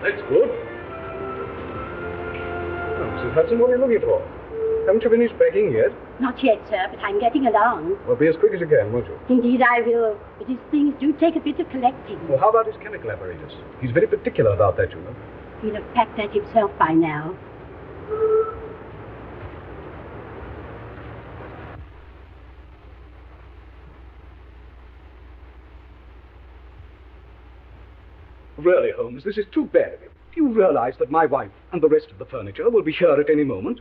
That's good. Oh, Mrs. Hudson, what are you looking for? Haven't you finished packing yet? Not yet, sir, but I'm getting along. Well, be as quick as you can, won't you? Indeed, I will. But his things do take a bit of collecting. Well, how about his chemical apparatus? He's very particular about that, you know. He'll have packed that himself by now. Really, Holmes, this is too bad of you. Do you realize that my wife and the rest of the furniture will be here at any moment?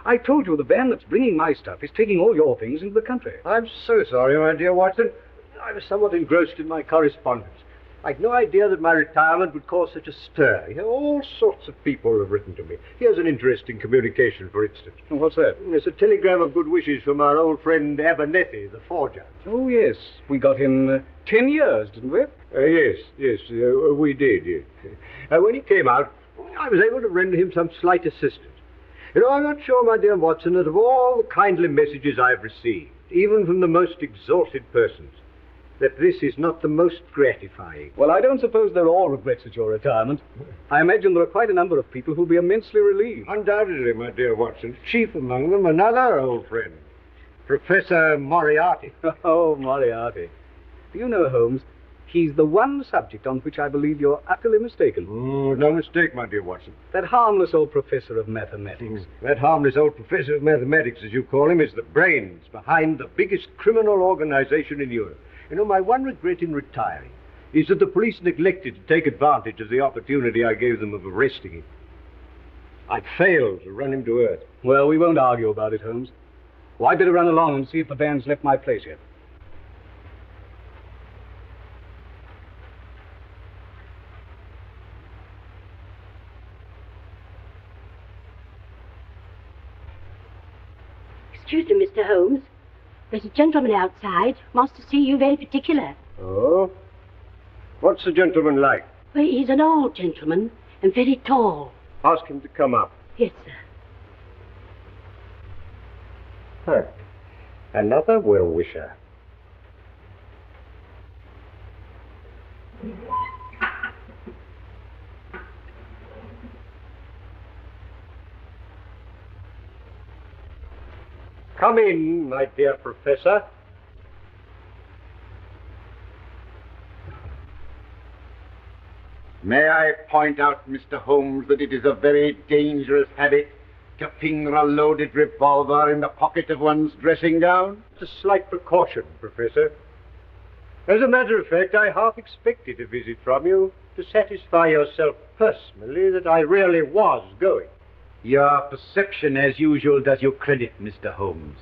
I told you the van that's bringing my stuff is taking all your things into the country. I'm so sorry, my dear Watson. I was somewhat engrossed in my correspondence. I'd no idea that my retirement would cause such a stir. You know, all sorts of people have written to me. Here's an interesting communication, for instance. Oh, what's that? It's a telegram of good wishes from our old friend Abernethy, the forger. Oh, yes. We got him 10 years, didn't we? Yes, we did, yes. When he came out, I was able to render him some slight assistance. You know, I'm not sure, my dear Watson, that of all the kindly messages I've received, even from the most exalted persons, that this is not the most gratifying. Well, I don't suppose they're all regrets at your retirement. I imagine there are quite a number of people who'll be immensely relieved. Undoubtedly, my dear Watson. Chief among them, another old friend, Professor Moriarty. Oh, Moriarty. Do you know, Holmes, he's the one subject on which I believe you're utterly mistaken. Oh, no mistake, my dear Watson. That harmless old professor of mathematics. That harmless old professor of mathematics, as you call him, is the brains behind the biggest criminal organization in Europe. You know, my one regret in retiring is that the police neglected to take advantage of the opportunity I gave them of arresting him. I failed to run him to earth. Well, we won't argue about it, Holmes. Well, I'd better run along and see if the van's left my place yet. Excuse me, Mr. Holmes. There's a gentleman outside. Wants to see you very particular. Oh? What's the gentleman like? Well, he's an old gentleman and very tall. Ask him to come up. Yes, sir. Huh. Another well-wisher. Come in, my dear Professor. May I point out, Mr. Holmes, that it is a very dangerous habit to finger a loaded revolver in the pocket of one's dressing gown? It's a slight precaution, Professor. As a matter of fact, I half expected a visit from you to satisfy yourself personally that I really was going. Your perception, as usual, does you credit, Mr. Holmes.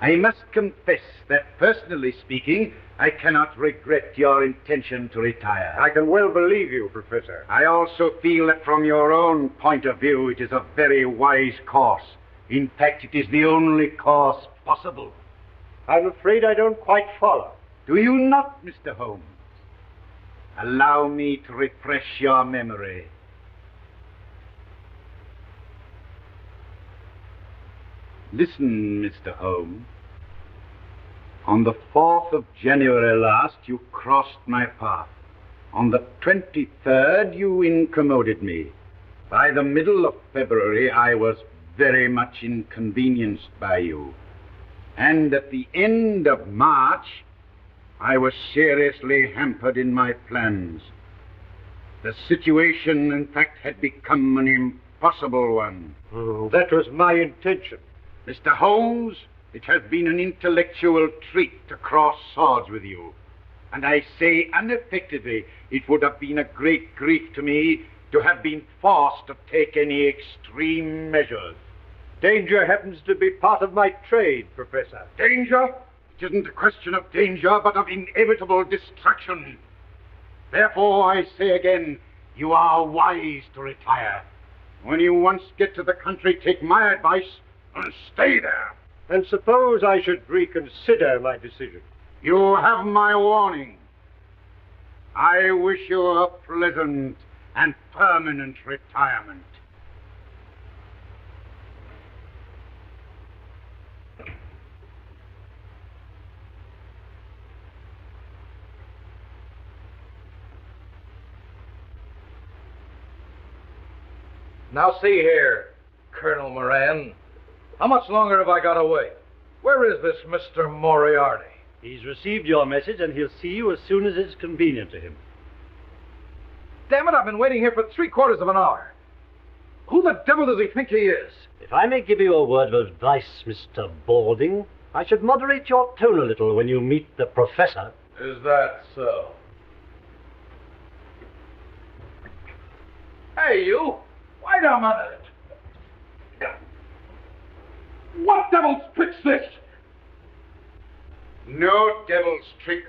I must confess that, personally speaking, I cannot regret your intention to retire. I can well believe you, Professor. I also feel that from your own point of view, it is a very wise course. In fact, it is the only course possible. I'm afraid I don't quite follow. Do you not, Mr. Holmes? Allow me to refresh your memory. Listen, Mr. Holmes. On the 4th of January last, you crossed my path. On the 23rd, you incommoded me. By the middle of February, I was very much inconvenienced by you. And at the end of March, I was seriously hampered in my plans. The situation, in fact, had become an impossible one. That was my intention. Mr. Holmes, it has been an intellectual treat to cross swords with you. And I say unaffectedly, it would have been a great grief to me to have been forced to take any extreme measures. Danger happens to be part of my trade, Professor. Danger? It isn't a question of danger, but of inevitable destruction. Therefore, I say again, you are wise to retire. When you once get to the country, take my advice and stay there. And suppose I should reconsider my decision? You have my warning. I wish you a pleasant and permanent retirement. Now see here, Colonel Moran. How much longer have I got to wait? Where is this Mr. Moriarty? He's received your message, and he'll see you as soon as it's convenient to him. Damn it, I've been waiting here for 3/4 of an hour. Who the devil does he think he is? If I may give you a word of advice, Mr. Balding, I should moderate your tone a little when you meet the Professor. Is that so? Hey, you! Wait a minute! What devil's trick's this? No devil's trick.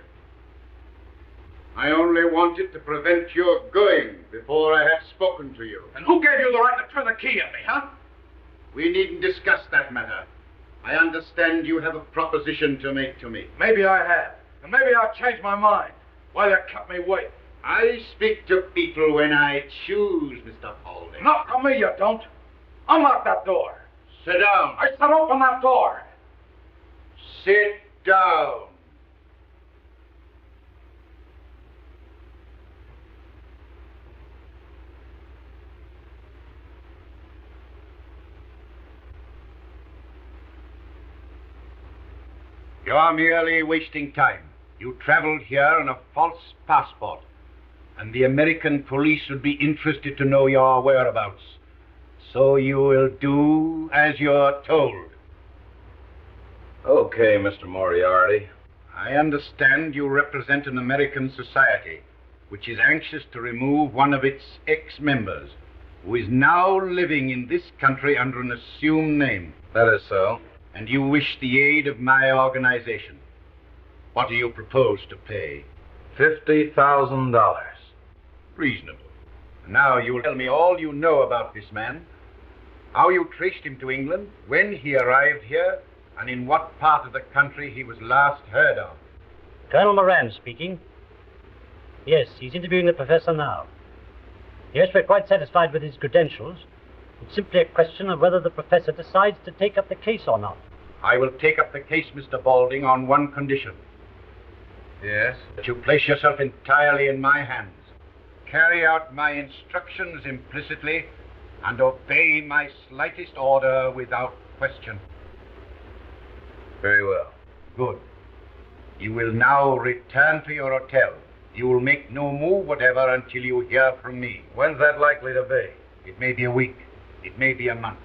I only wanted to prevent your going before I had spoken to you. And who gave you the right to turn the key at me, huh? We needn't discuss that matter. I understand you have a proposition to make to me. Maybe I have. And maybe I'll change my mind. Why you kept me waiting? I speak to people when I choose, Mr. Paulding. Not to me, you don't. Unlock that door. Sit down. I said open that door. Sit down. You're merely wasting time. You traveled here on a false passport, and the American police would be interested to know your whereabouts. So you will do as you're told. Okay, Mr. Moriarty. I understand you represent an American society which is anxious to remove one of its ex-members, who is now living in this country under an assumed name. That is so. And you wish the aid of my organization. What do you propose to pay? $50,000. Reasonable. Now you will tell me all you know about this man, how you traced him to England, when he arrived here, and in what part of the country he was last heard of. Colonel Moran speaking. Yes, he's interviewing the Professor now. Yes, we're quite satisfied with his credentials. It's simply a question of whether the Professor decides to take up the case or not. I will take up the case, Mr. Balding, on one condition. Yes? That you place yourself entirely in my hands. Carry out my instructions implicitly and obey my slightest order without question. Very well. Good. You will now return to your hotel. You will make no move whatever until you hear from me. When's that likely to be? It may be a week. It may be a month.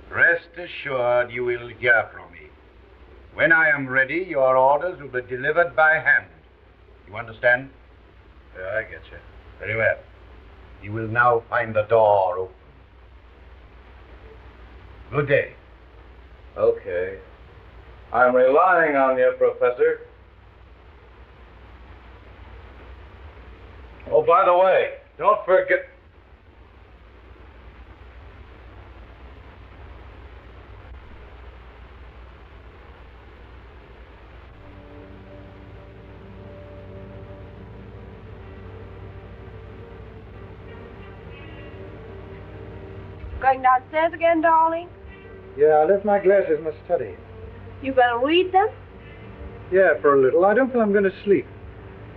Rest assured you will hear from me. When I am ready, your orders will be delivered by hand. You understand? Yeah, I get you. Very well. You will now find the door open. Good day. Okay. I'm relying on you, Professor. Oh, by the way, don't forget... Going downstairs again, darling? Yeah, I left my glasses in the study. You better read them. Yeah, for a little. I don't feel I'm going to sleep.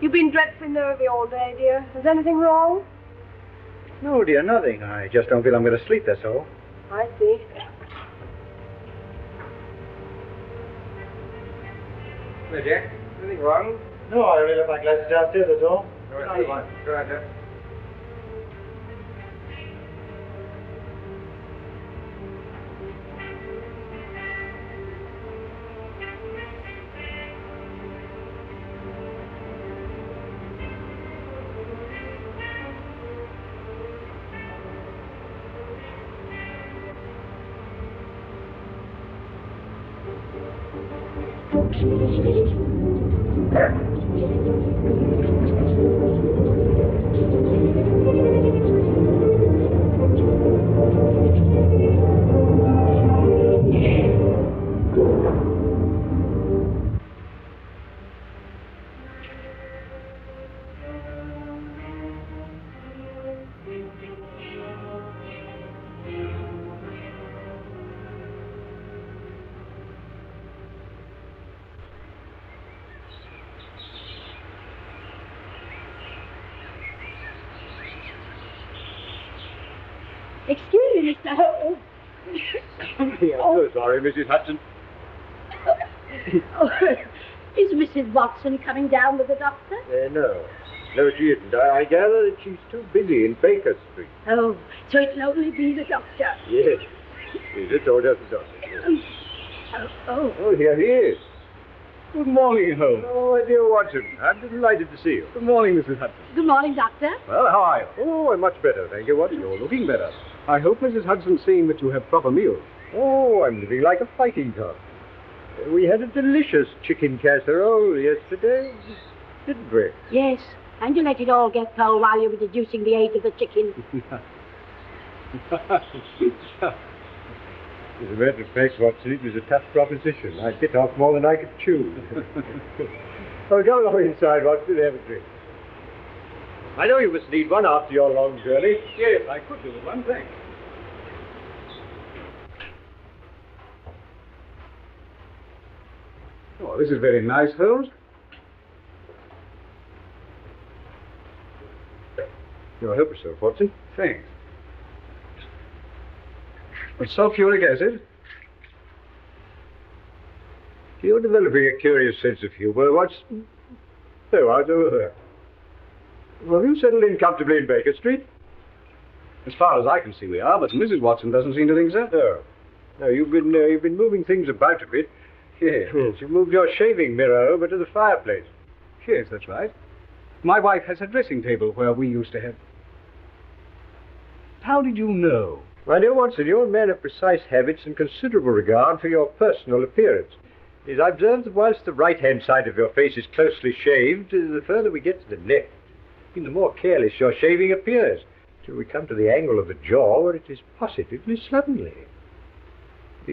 You've been dreadfully nervy all day, dear. Is anything wrong? No, dear, nothing. I just don't feel I'm going to sleep, that's all. I see. Hey, Jack. Anything wrong? No, I only left my glasses downstairs, that's all. Go ahead, Jack. Excuse me, Mr. Holmes. I'm so sorry, Mrs. Hudson. Oh, is Mrs. Watson coming down with the doctor? No. No, she isn't. I gather that she's too busy in Baker Street. Oh, so it'll only be the doctor. Yes. Yes, it's all just the doctor. Yes. Oh, Here he is. Good morning, Holmes. Oh, my dear Watson. I'm delighted to see you. Good morning, Mrs. Hudson. good morning, doctor. Well, how are you? Oh, I'm much better, thank you, Watson. You're looking better. I hope Mrs. Hudson's seeing that you have proper meals. Oh, I'm living like a fighting cock. We had a delicious chicken casserole yesterday, didn't we? Yes, and you let it all get cold while you were deducing the age of the chicken. As a matter of fact, Watson, it was a tough proposition. I bit off more than I could chew. Oh, go along inside, Watson, and have a drink. I know you must need one after your long journey. Yes, I could do with one, thanks. Oh, this is very nice, Holmes. You'll help yourself, Watson. Thanks. But sulfuric acid? You're developing a curious sense of humor, Watson. So, how's over there? Well, you settled in comfortably in Baker Street? As far as I can see, we are, but Mrs. Watson doesn't seem to think so. No. No, you've been moving things about a bit. Yes. You moved your shaving mirror over to the fireplace. Yes, that's right. My wife has a dressing table where we used to have... How did you know? My dear Watson, you're a man of precise habits and considerable regard for your personal appearance. As I observed that whilst the right-hand side of your face is closely shaved, the further we get to the left, the more careless your shaving appears, till we come to the angle of the jaw where it is positively slovenly.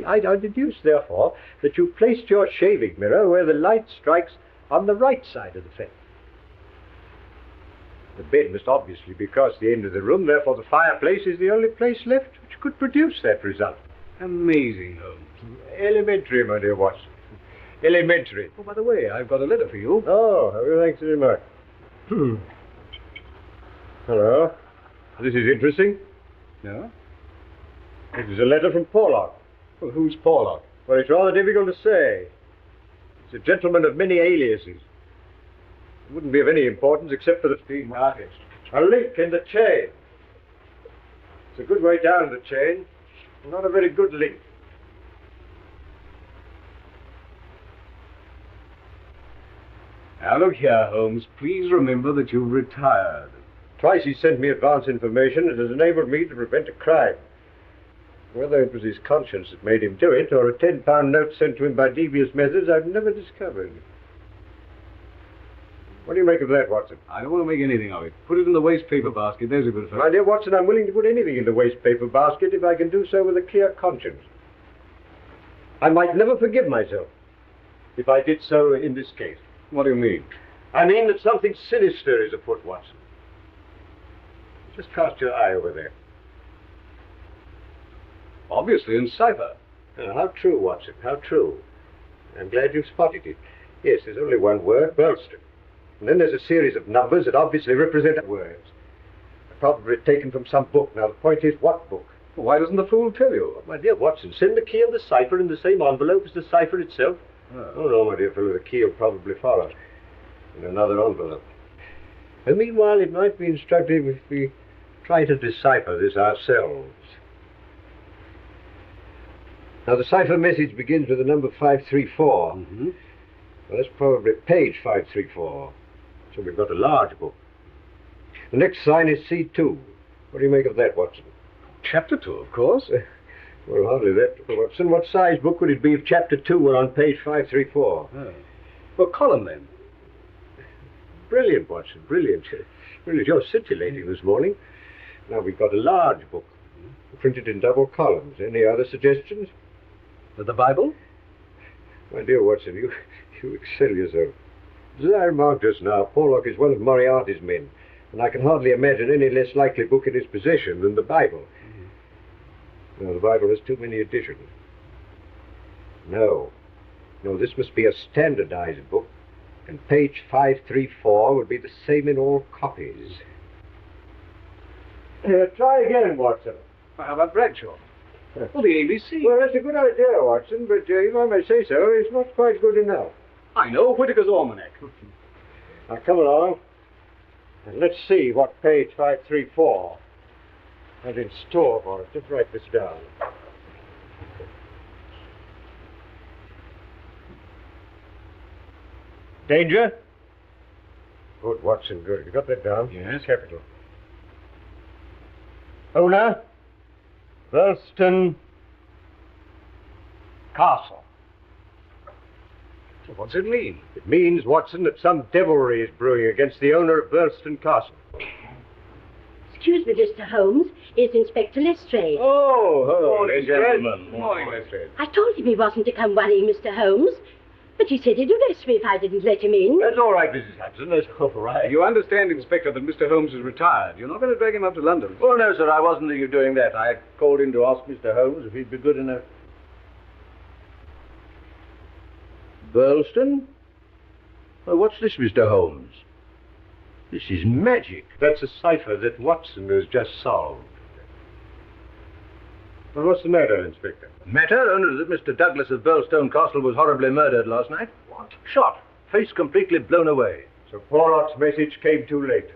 I deduce, therefore, that you placed your shaving mirror where the light strikes on the right side of the face. The bed must obviously be across the end of the room, therefore the fireplace is the only place left which could produce that result. Amazing, Holmes. Elementary, my dear Watson. Elementary. Oh, by the way, I've got a letter for you. Oh, well, thanks very much. Hello. This is interesting. No? It is a letter from Porlock. Well, who's Porlock? Well, it's rather difficult to say. It's a gentleman of many aliases. It wouldn't be of any importance except for the steam artist. A link in the chain. It's a good way down the chain. Not a very good link. Now, look here, Holmes. Please remember that you've retired. Twice he sent me advance information that has enabled me to prevent a crime. Whether it was his conscience that made him do it, or a £10 note sent to him by devious methods, I've never discovered. What do you make of that, Watson? I don't want to make anything of it. Put it in the waste paper basket. There's a good fellow. My dear Watson, I'm willing to put anything in the waste paper basket if I can do so with a clear conscience. I might never forgive myself if I did so in this case. What do you mean? I mean that something sinister is afoot, Watson. Just cast your eye over there. Obviously in cipher. How true, Watson, how true. I'm glad you've spotted it. Yes, there's only one word, Burlston. And then there's a series of numbers that obviously represent words. Probably taken from some book. Now, the point is, what book? Well, why doesn't the fool tell you? My dear Watson, send the key of the cipher in the same envelope as the cipher itself. Oh, no, my dear fellow, the key will probably follow in another envelope. And meanwhile, it might be instructive if we try to decipher this ourselves. Now, the cipher message begins with the number 534. Mm-hmm. Well, that's probably page 534. So we've got a large book. The next sign is C2. What do you make of that, Watson? Chapter 2, of course. Well, hardly that, Watson. What size book would it be if Chapter 2 were on page 534? Oh. Well, column then. Brilliant, Watson, brilliant. Brilliant. You're scintillating this morning. Now, we've got a large book, printed in double columns. Any other suggestions? The Bible? My dear Watson, you excel yourself. As I remarked just now, Porlock is one of Moriarty's men, and I can hardly imagine any less likely book in his possession than the Bible. No, the Bible has too many editions. No, this must be a standardized book, and page 534 would be the same in all copies. Try again, Watson. How about Bradshaw? Well, the ABC. Well, that's a good idea, Watson, but if I may say so, it's not quite good enough. I know, Whitaker's Almanac. Now, come along, and let's see what page 534 has in store for us. Just write this down. Danger? Good, Watson, good. You got that down? Yes. Capital. Owner, Burlston Castle. So what's it mean? It means, Watson, that some devilry is brewing against the owner of Burlston Castle. Excuse me, Mr. Holmes. It's Inspector Lestrade. Oh, gentlemen. Morning, Lestrade. I told him he wasn't to come worrying Mr. Holmes, but he said he'd arrest me if I didn't let him in. That's all right, Mrs. Hudson. That's all right. You understand, Inspector, that Mr. Holmes is retired. You're not going to drag him up to London. Oh, no, sir, I wasn't thinking of doing that. I called in to ask Mr. Holmes if he'd be good enough. Burlston? Oh, what's this, Mr. Holmes? This is magic. That's a cipher that Watson has just solved. Well, what's the matter, Inspector? Matter only that Mr. Douglas of Burlstone Castle was horribly murdered last night. What? Shot. Face completely blown away. So Porlock's message came too late.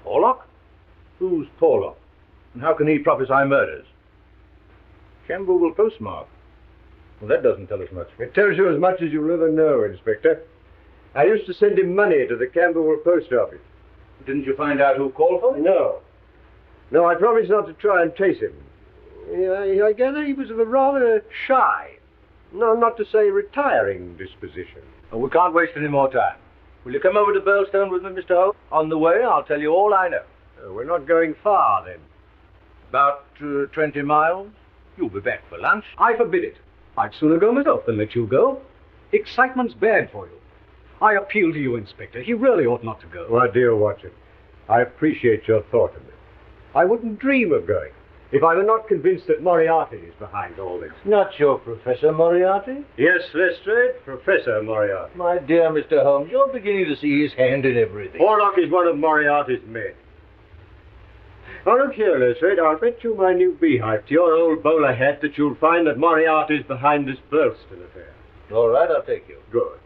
Porlock? Who's Porlock? And how can he prophesy murders? Camberwell postmark. Well, that doesn't tell us much. It tells you as much as you'll ever know, Inspector. I used to send him money to the Camberwell post office. Didn't you find out who called for it? No. No, I promised not to try and trace him. I gather he was of a rather shy, no, not to say retiring disposition. Oh, we can't waste any more time. Will you come over to Burlstone with me, Mr. Holmes? On the way, I'll tell you all I know. We're not going far, then. About 20 miles. You'll be back for lunch. I forbid it. I'd sooner go myself than let you go. Excitement's bad for you. I appeal to you, Inspector. He really ought not to go. My dear Watson, I appreciate your thought of it. I wouldn't dream of going if I were not convinced that Moriarty is behind all this. Not your Professor Moriarty? Yes, Lestrade, Professor Moriarty. My dear Mr. Holmes, you're beginning to see his hand in everything. Porlock is one of Moriarty's men. Now, look here, Lestrade, I'll bet you my new beehive to your old bowler hat that you'll find that Moriarty's behind this Burlston affair. All right, I'll take you. Good.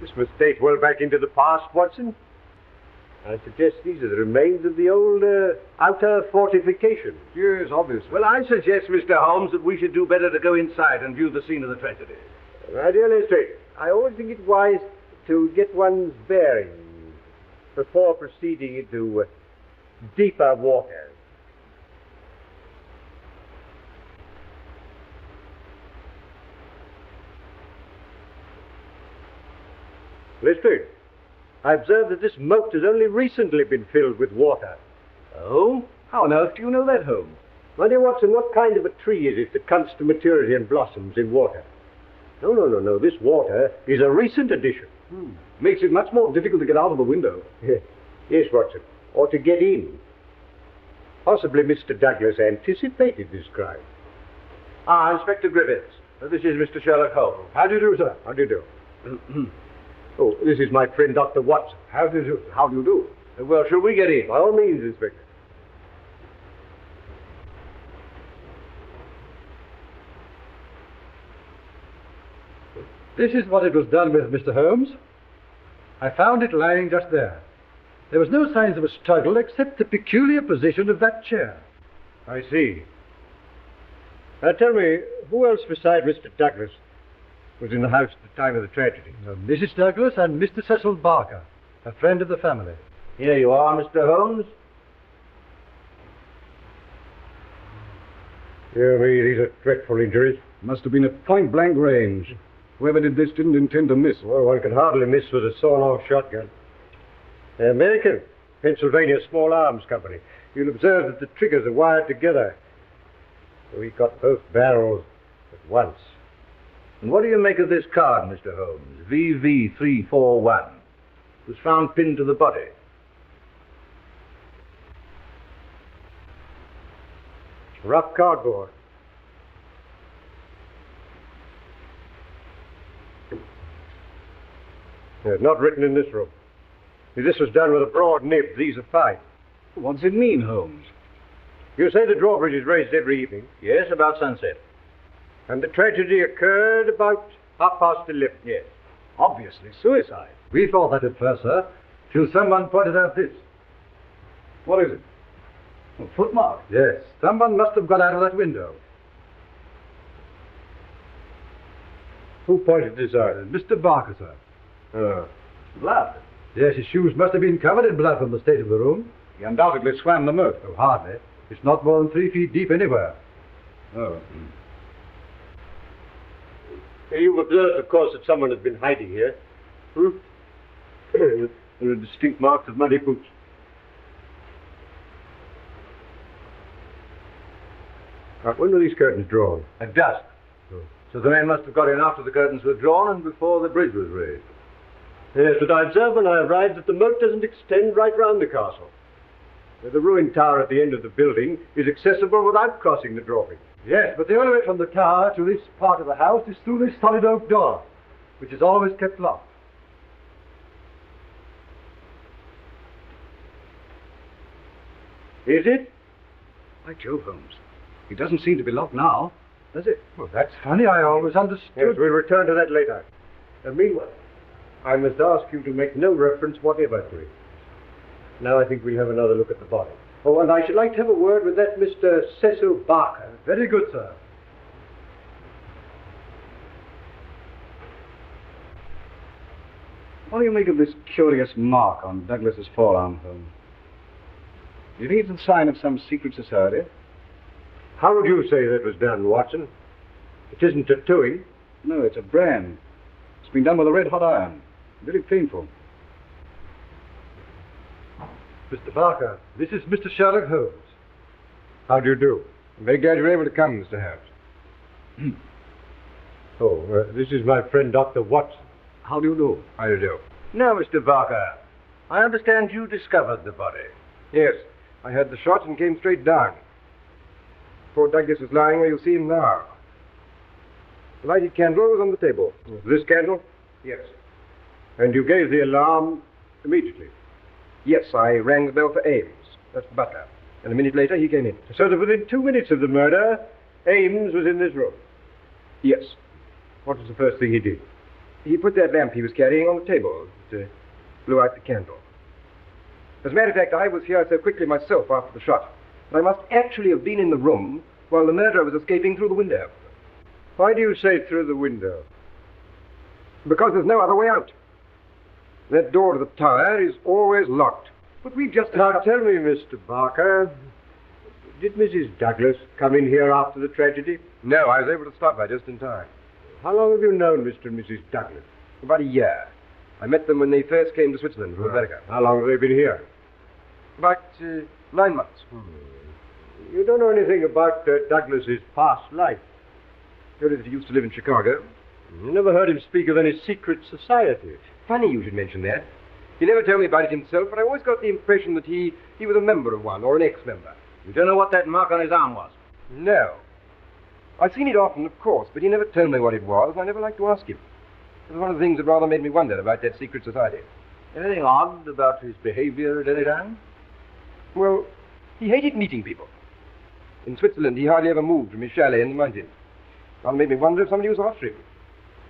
This must date well back into the past, Watson. I suggest these are the remains of the old outer fortification. Yes, obviously. Well, I suggest, Mr. Holmes, that we should do better to go inside and view the scene of the tragedy. My dear Lestrade, I always think it wise to get one's bearings before proceeding into deeper waters. Lestrade, I observe that this moat has only recently been filled with water. Oh? How on earth do you know that, Holmes? My dear Watson, what kind of a tree is it that comes to maturity and blossoms in water? No. This water is a recent addition. Makes it much more difficult to get out of the window. Yes, Watson. Or to get in. Possibly Mr. Douglas anticipated this crime. Inspector Griffiths. This is Mr. Sherlock Holmes. How do you do, sir? How do you do? Oh, this is my friend, Dr. Watson. How do you do? How do you do? Well, shall we get in? By all means, Inspector. This is what it was done with, Mr. Holmes. I found it lying just there. There was no signs of a struggle except the peculiar position of that chair. I see. Now tell me, who else beside Mr. Douglas was in the house at the time of the tragedy? Mrs. Douglas and Mr. Cecil Barker, a friend of the family. Here you are, Mr. Holmes. Dear me, these are dreadful injuries. Must have been at point-blank range. Whoever did this didn't intend to miss. Well, one can hardly miss with a sawn-off shotgun. American, Pennsylvania Small Arms Company. You'll observe that the triggers are wired together. So we got both barrels at once. And what do you make of this card, Mr. Holmes? VV341. It was found pinned to the body. Rough cardboard. Not written in this room. If this was done with a broad nib, these are fine. What does it mean, Holmes? You say the drawbridge is raised every evening, Yes, about sunset. and the tragedy occurred about 11:30. Yes. Obviously suicide. We thought that at first, sir, till someone pointed out this. What is it? A footmark. Yes, someone must have got out of that window. Who pointed this out? Mr. Barker, sir. Oh. Blood. Yes, his shoes must have been covered in blood from the state of the room. He undoubtedly swam the moat. Oh, hardly. It's not more than 3 feet deep anywhere. Oh. You've observed, of course, that someone has been hiding here. There are distinct marks of muddy boots. When were these curtains drawn? At dusk. So the men must have got in after the curtains were drawn and before the bridge was raised. Yes, but I observed when I arrived that the moat doesn't extend right round the castle. The ruined tower at the end of the building is accessible without crossing the drawbridge. Yes, but the only way from the tower to this part of the house is through this solid oak door, which is always kept locked. Is it? By Jove, Holmes. It doesn't seem to be locked now, does it? Well, that's funny. I always understood. Yes, we'll return to that later. Meanwhile, I must ask you to make no reference whatever to it. Now I think we'll have another look at the body. Oh, and I should like to have a word with that Mr. Cecil Barker. Very good, sir. What do you make of this curious mark on Douglas's forearm, Holmes? Do you think it's a sign of some secret society? How would you say that was done, Watson? It isn't tattooing. No, it's a brand. It's been done with a red-hot iron. Very painful. Mr. Barker, this is Mr. Sherlock Holmes. How do you do? I'm very glad you're able to come, Mr. Holmes. This is my friend, Dr. Watson. How do you do? How do you do? Now, Mr. Barker, I understand you discovered the body. Yes, I had the shot and came straight down. Poor Douglas is lying where you see him now. The lighted candle was on the table. This candle? Yes. And you gave the alarm immediately? Yes, I rang the bell for Ames. That's the butler. And a minute later he came in. So that within 2 minutes of the murder, Ames was in this room? Yes. What was the first thing he did? He put that lamp he was carrying on the table. It blew out the candle. As a matter of fact, I was here so quickly myself after the shot. I must actually have been in the room while the murderer was escaping through the window. Why do you say through the window? Because there's no other way out. That door to the tower is always locked. But we've just... Now tell me, Mr. Barker, did Mrs. Douglas come in here after the tragedy? No, I was able to stop her just in time. How long have you known Mr. and Mrs. Douglas? About a year. I met them when they first came to Switzerland from America. How long have they been here? About 9 months. You don't know anything about Douglas's past life. Only that he used to live in Chicago. You never heard him speak of any secret society. Funny you should mention that. He never told me about it himself, but I always got the impression that he was a member of one, or an ex-member. You don't know what that mark on his arm was? No. I've seen it often, of course, but he never told me what it was, and I never liked to ask him. It was one of the things that rather made me wonder about that secret society. Anything odd about his behavior at any time? Well, he hated meeting people. In Switzerland, he hardly ever moved from his chalet in the mountains. Rather made me wonder if somebody was after him.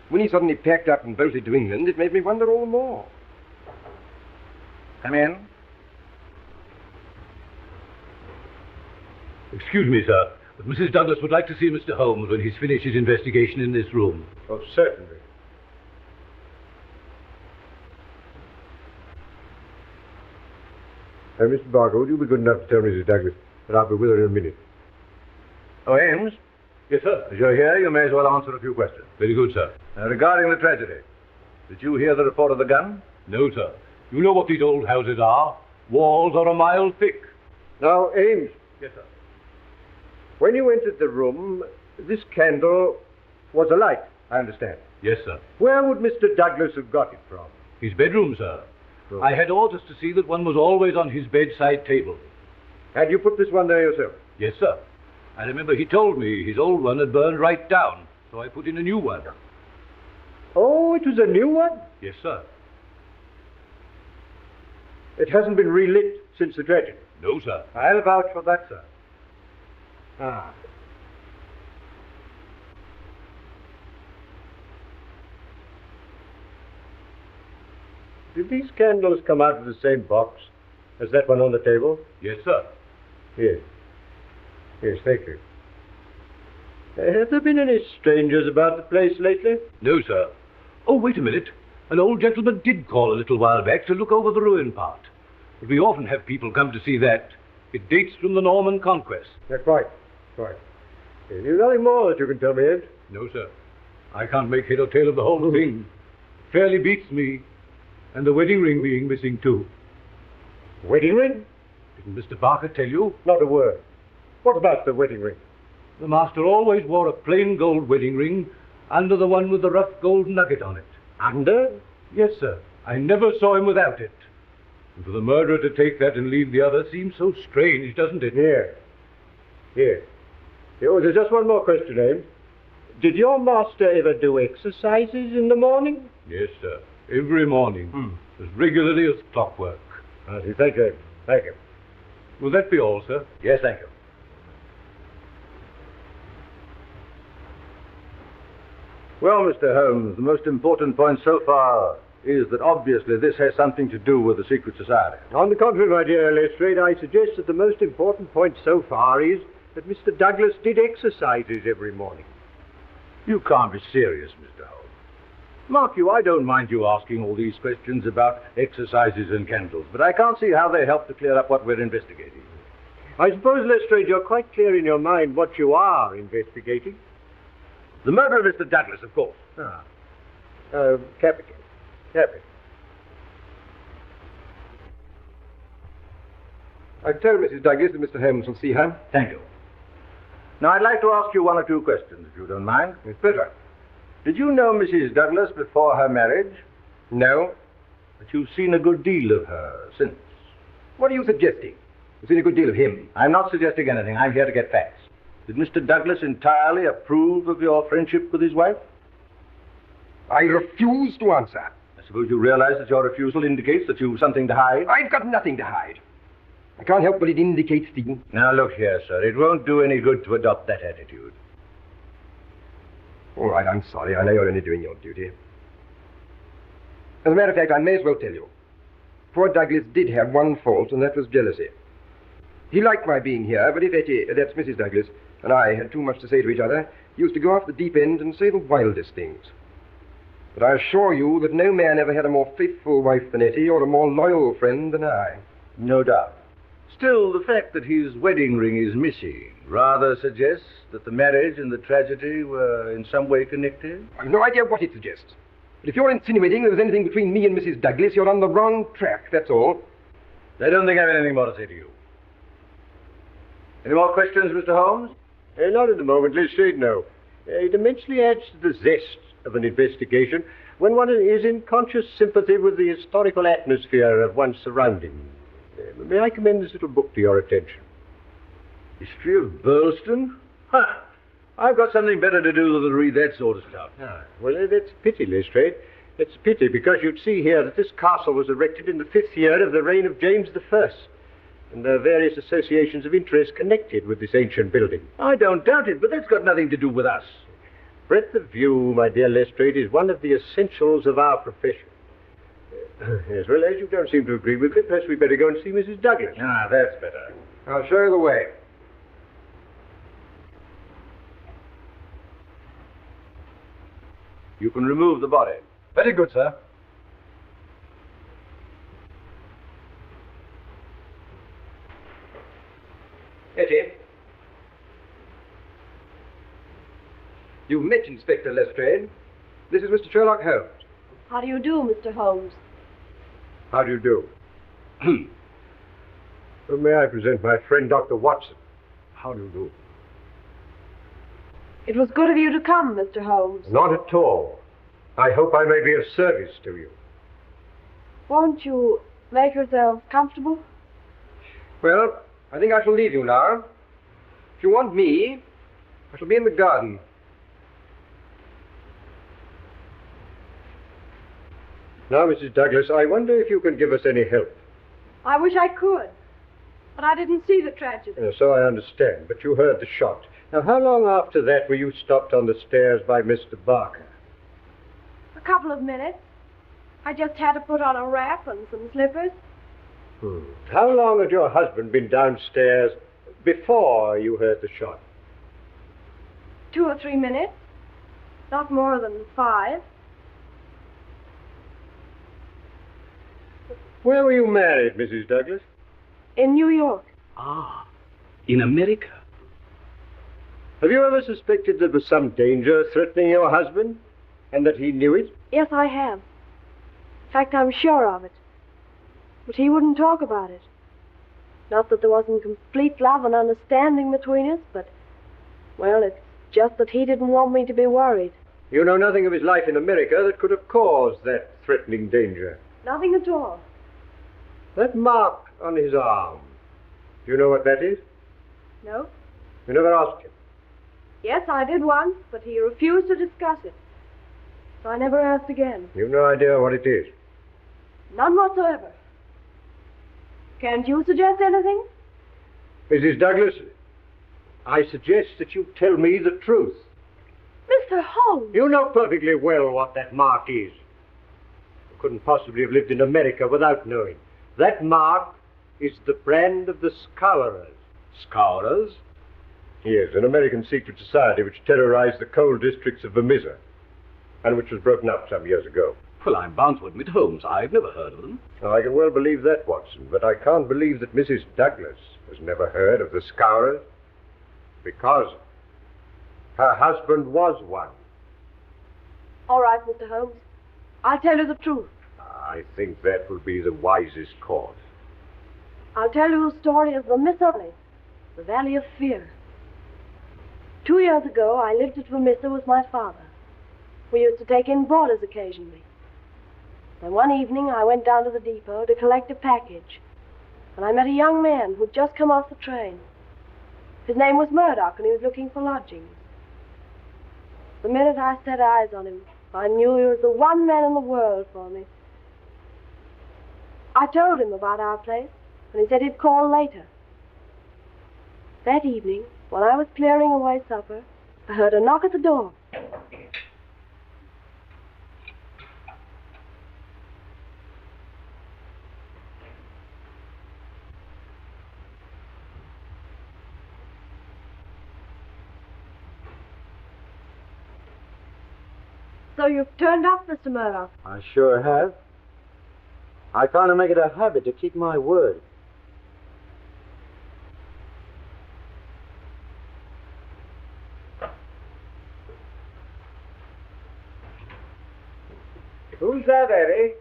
When he suddenly packed up and bolted to England, it made me wonder all the more. Come in. Excuse me, sir, but Mrs. Douglas would like to see Mr. Holmes when he's finished his investigation in this room. Oh, certainly. Mr. Barker, would you be good enough to tell Mrs. Douglas that I'll be with her in a minute? Oh, Ames? Yes, sir. As you're here, you may as well answer a few questions. Very good, sir. Regarding the tragedy, did you hear the report of the gun? No, sir. You know what these old houses are. Walls are a mile thick. Now, Ames. Yes, sir. When you entered the room, this candle was alight, I understand. Yes, sir. Where would Mr. Douglas have got it from? His bedroom, sir. Oh. I had orders to see that one was always on his bedside table. And you put this one there yourself? Yes, sir. I remember he told me his old one had burned right down, so I put in a new one. Oh, it was a new one? Yes, sir. It hasn't been relit since the tragedy. No, sir. I'll vouch for that, sir. Ah. Did these candles come out of the same box as that one on the table? Yes, sir. Yes. Yes, thank you. Have there been any strangers about the place lately? No, sir. Oh, wait a minute. An old gentleman did call a little while back to look over the ruin part. But we often have people come to see that. It dates from the Norman Conquest. Yeah, quite. You've nothing more that you can tell me, Ed? No, sir. I can't make head or tail of the whole thing. Fairly beats me. And the wedding ring being missing, too. Wedding ring? Didn't Mr. Barker tell you? Not a word. What about the wedding ring? The master always wore a plain gold wedding ring under the one with the rough gold nugget on it. Under? Yes, sir. I never saw him without it. And for the murderer to take that and leave the other seems so strange, doesn't it? Here. Oh, there's just one more question, Ames. Did your master ever do exercises in the morning? Yes, sir. Every morning. As regularly as clockwork. Thank you. Thank you. Will that be all, sir? Yes, thank you. Well, Mr. Holmes, the most important point so far is that obviously this has something to do with the secret society. On the contrary, my dear Lestrade, I suggest that the most important point so far is that Mr. Douglas did exercises every morning. You can't be serious, Mr. Holmes. Mark you, I don't mind you asking all these questions about exercises and candles, but I can't see how they help to clear up what we're investigating. I suppose, Lestrade, you're quite clear in your mind what you are investigating. The murder of Mr. Douglas, of course. Capital. I've told Mrs. Douglas that Mr. Holmes will see her. Thank you. Now, I'd like to ask you one or two questions, if you don't mind. It's better. Did you know Mrs. Douglas before her marriage? No. But you've seen a good deal of her since. What are you suggesting? You've seen a good deal of him. I'm not suggesting anything. I'm here to get facts. Did Mr. Douglas entirely approve of your friendship with his wife? I refuse to answer. I suppose you realize that your refusal indicates that you've something to hide? I've got nothing to hide. I can't help but it indicates the... Now, look here, sir. It won't do any good to adopt that attitude. All right, I'm sorry. I know you're only doing your duty. As a matter of fact, I may as well tell you. Poor Douglas did have one fault, and that was jealousy. He liked my being here, but if Etty, that's Mrs. Douglas, and I had too much to say to each other, he used to go off the deep end and say the wildest things. But I assure you that no man ever had a more faithful wife than Etty, or a more loyal friend than I. No doubt. Still, the fact that his wedding ring is missing rather suggests that the marriage and the tragedy were in some way connected. I've no idea what it suggests. But if you're insinuating there was anything between me and Mrs. Douglas, you're on the wrong track, that's all. I don't think I have anything more to say to you. Any more questions, Mr. Holmes? Not at the moment, Lestrade, no. It immensely adds to the zest of an investigation when one is in conscious sympathy with the historical atmosphere of one's surroundings. May I commend this little book to your attention? History of Burleston? Huh. I've got something better to do than read that sort of stuff. Well, that's a pity, Lestrade. It's a pity, because you'd see here that this castle was erected in the 5th year of the reign of James I. And there are various associations of interest connected with this ancient building. I don't doubt it, but that's got nothing to do with us. Breadth of view, my dear Lestrade, is one of the essentials of our profession. Yes, well, as you don't seem to agree with me, perhaps we'd better go and see Mrs. Douglas. That's better. I'll show you the way. You can remove the body. Very good, sir. Etty. You've met Inspector Lestrade. This is Mr. Sherlock Holmes. How do you do, Mr. Holmes? How do you do? Well, may I present my friend, Dr. Watson? How do you do? It was good of you to come, Mr. Holmes. Not at all. I hope I may be of service to you. Won't you make yourself comfortable? Well, I think I shall leave you now. If you want me, I shall be in the garden. Now, Mrs. Douglas, I wonder if you can give us any help. I wish I could. But I didn't see the tragedy. So I understand, but you heard the shot. Now, how long after that were you stopped on the stairs by Mr. Barker? A couple of minutes. I just had to put on a wrap and some slippers. How long had your husband been downstairs before you heard the shot? 2 or 3 minutes. Not more than 5. Where were you married, Mrs. Douglas? In New York. Ah, in America. Have you ever suspected there was some danger threatening your husband, and that he knew it? Yes, I have. In fact, I'm sure of it. But he wouldn't talk about it. Not that there wasn't complete love and understanding between us, but, well, it's just that he didn't want me to be worried. You know nothing of his life in America that could have caused that threatening danger? Nothing at all. That mark on his arm, do you know what that is? No? You never asked him? Yes, I did once, but he refused to discuss it. So I never asked again. You've no idea what it is? None whatsoever. Can't you suggest anything? Mrs. Douglas, I suggest that you tell me the truth. Mr. Holmes! You know perfectly well what that mark is. You couldn't possibly have lived in America without knowing. That mark is the brand of the Scourers. Scourers? Yes, an American secret society which terrorized the coal districts of Vermissa, and which was broken up some years ago. Well, I'm bound to admit, Holmes, I've never heard of them. Now, I can well believe that, Watson, but I can't believe that Mrs. Douglas has never heard of the Scourers, because her husband was one. All right, Mr. Holmes. I'll tell you the truth. I think that will be the wisest course. I'll tell you the story of the Valley, the Valley of Fear. 2 years ago, I lived at Vermissa with my father. We used to take in boarders occasionally. Then one evening, I went down to the depot to collect a package, and I met a young man who'd just come off the train. His name was Murdoch, and he was looking for lodgings. The minute I set eyes on him, I knew he was the one man in the world for me. I told him about our place, and he said he'd call later. That evening, while I was clearing away supper, I heard a knock at the door. So you've turned up, Mr. Murdoch. I sure have. I try to make it a habit to keep my word. Who's that, Eddie?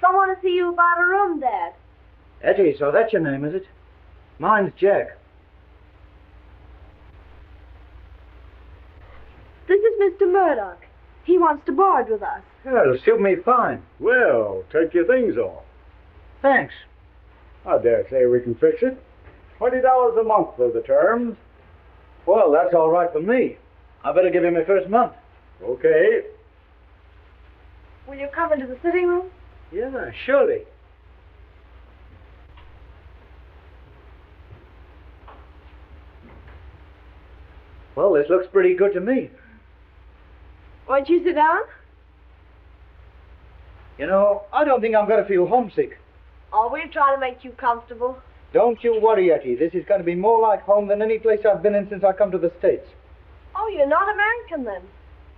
Someone to see you about a room, Dad. Etty, so that's your name, is it? Mine's Jack. This is Mr. Murdoch. He wants to board with us. It'll suit me fine. Well, take your things off. Thanks. I dare say we can fix it. $20 a month for the terms. Well, that's all right for me. I better give you my first month. Okay. Will you come into the sitting room? Yeah, surely. Well, this looks pretty good to me. Won't you sit down? You know, I don't think I'm going to feel homesick. Oh, we're trying to make you comfortable. Don't you worry, Etty. This is going to be more like home than any place I've been in since I come to the States. Oh, you're not American then?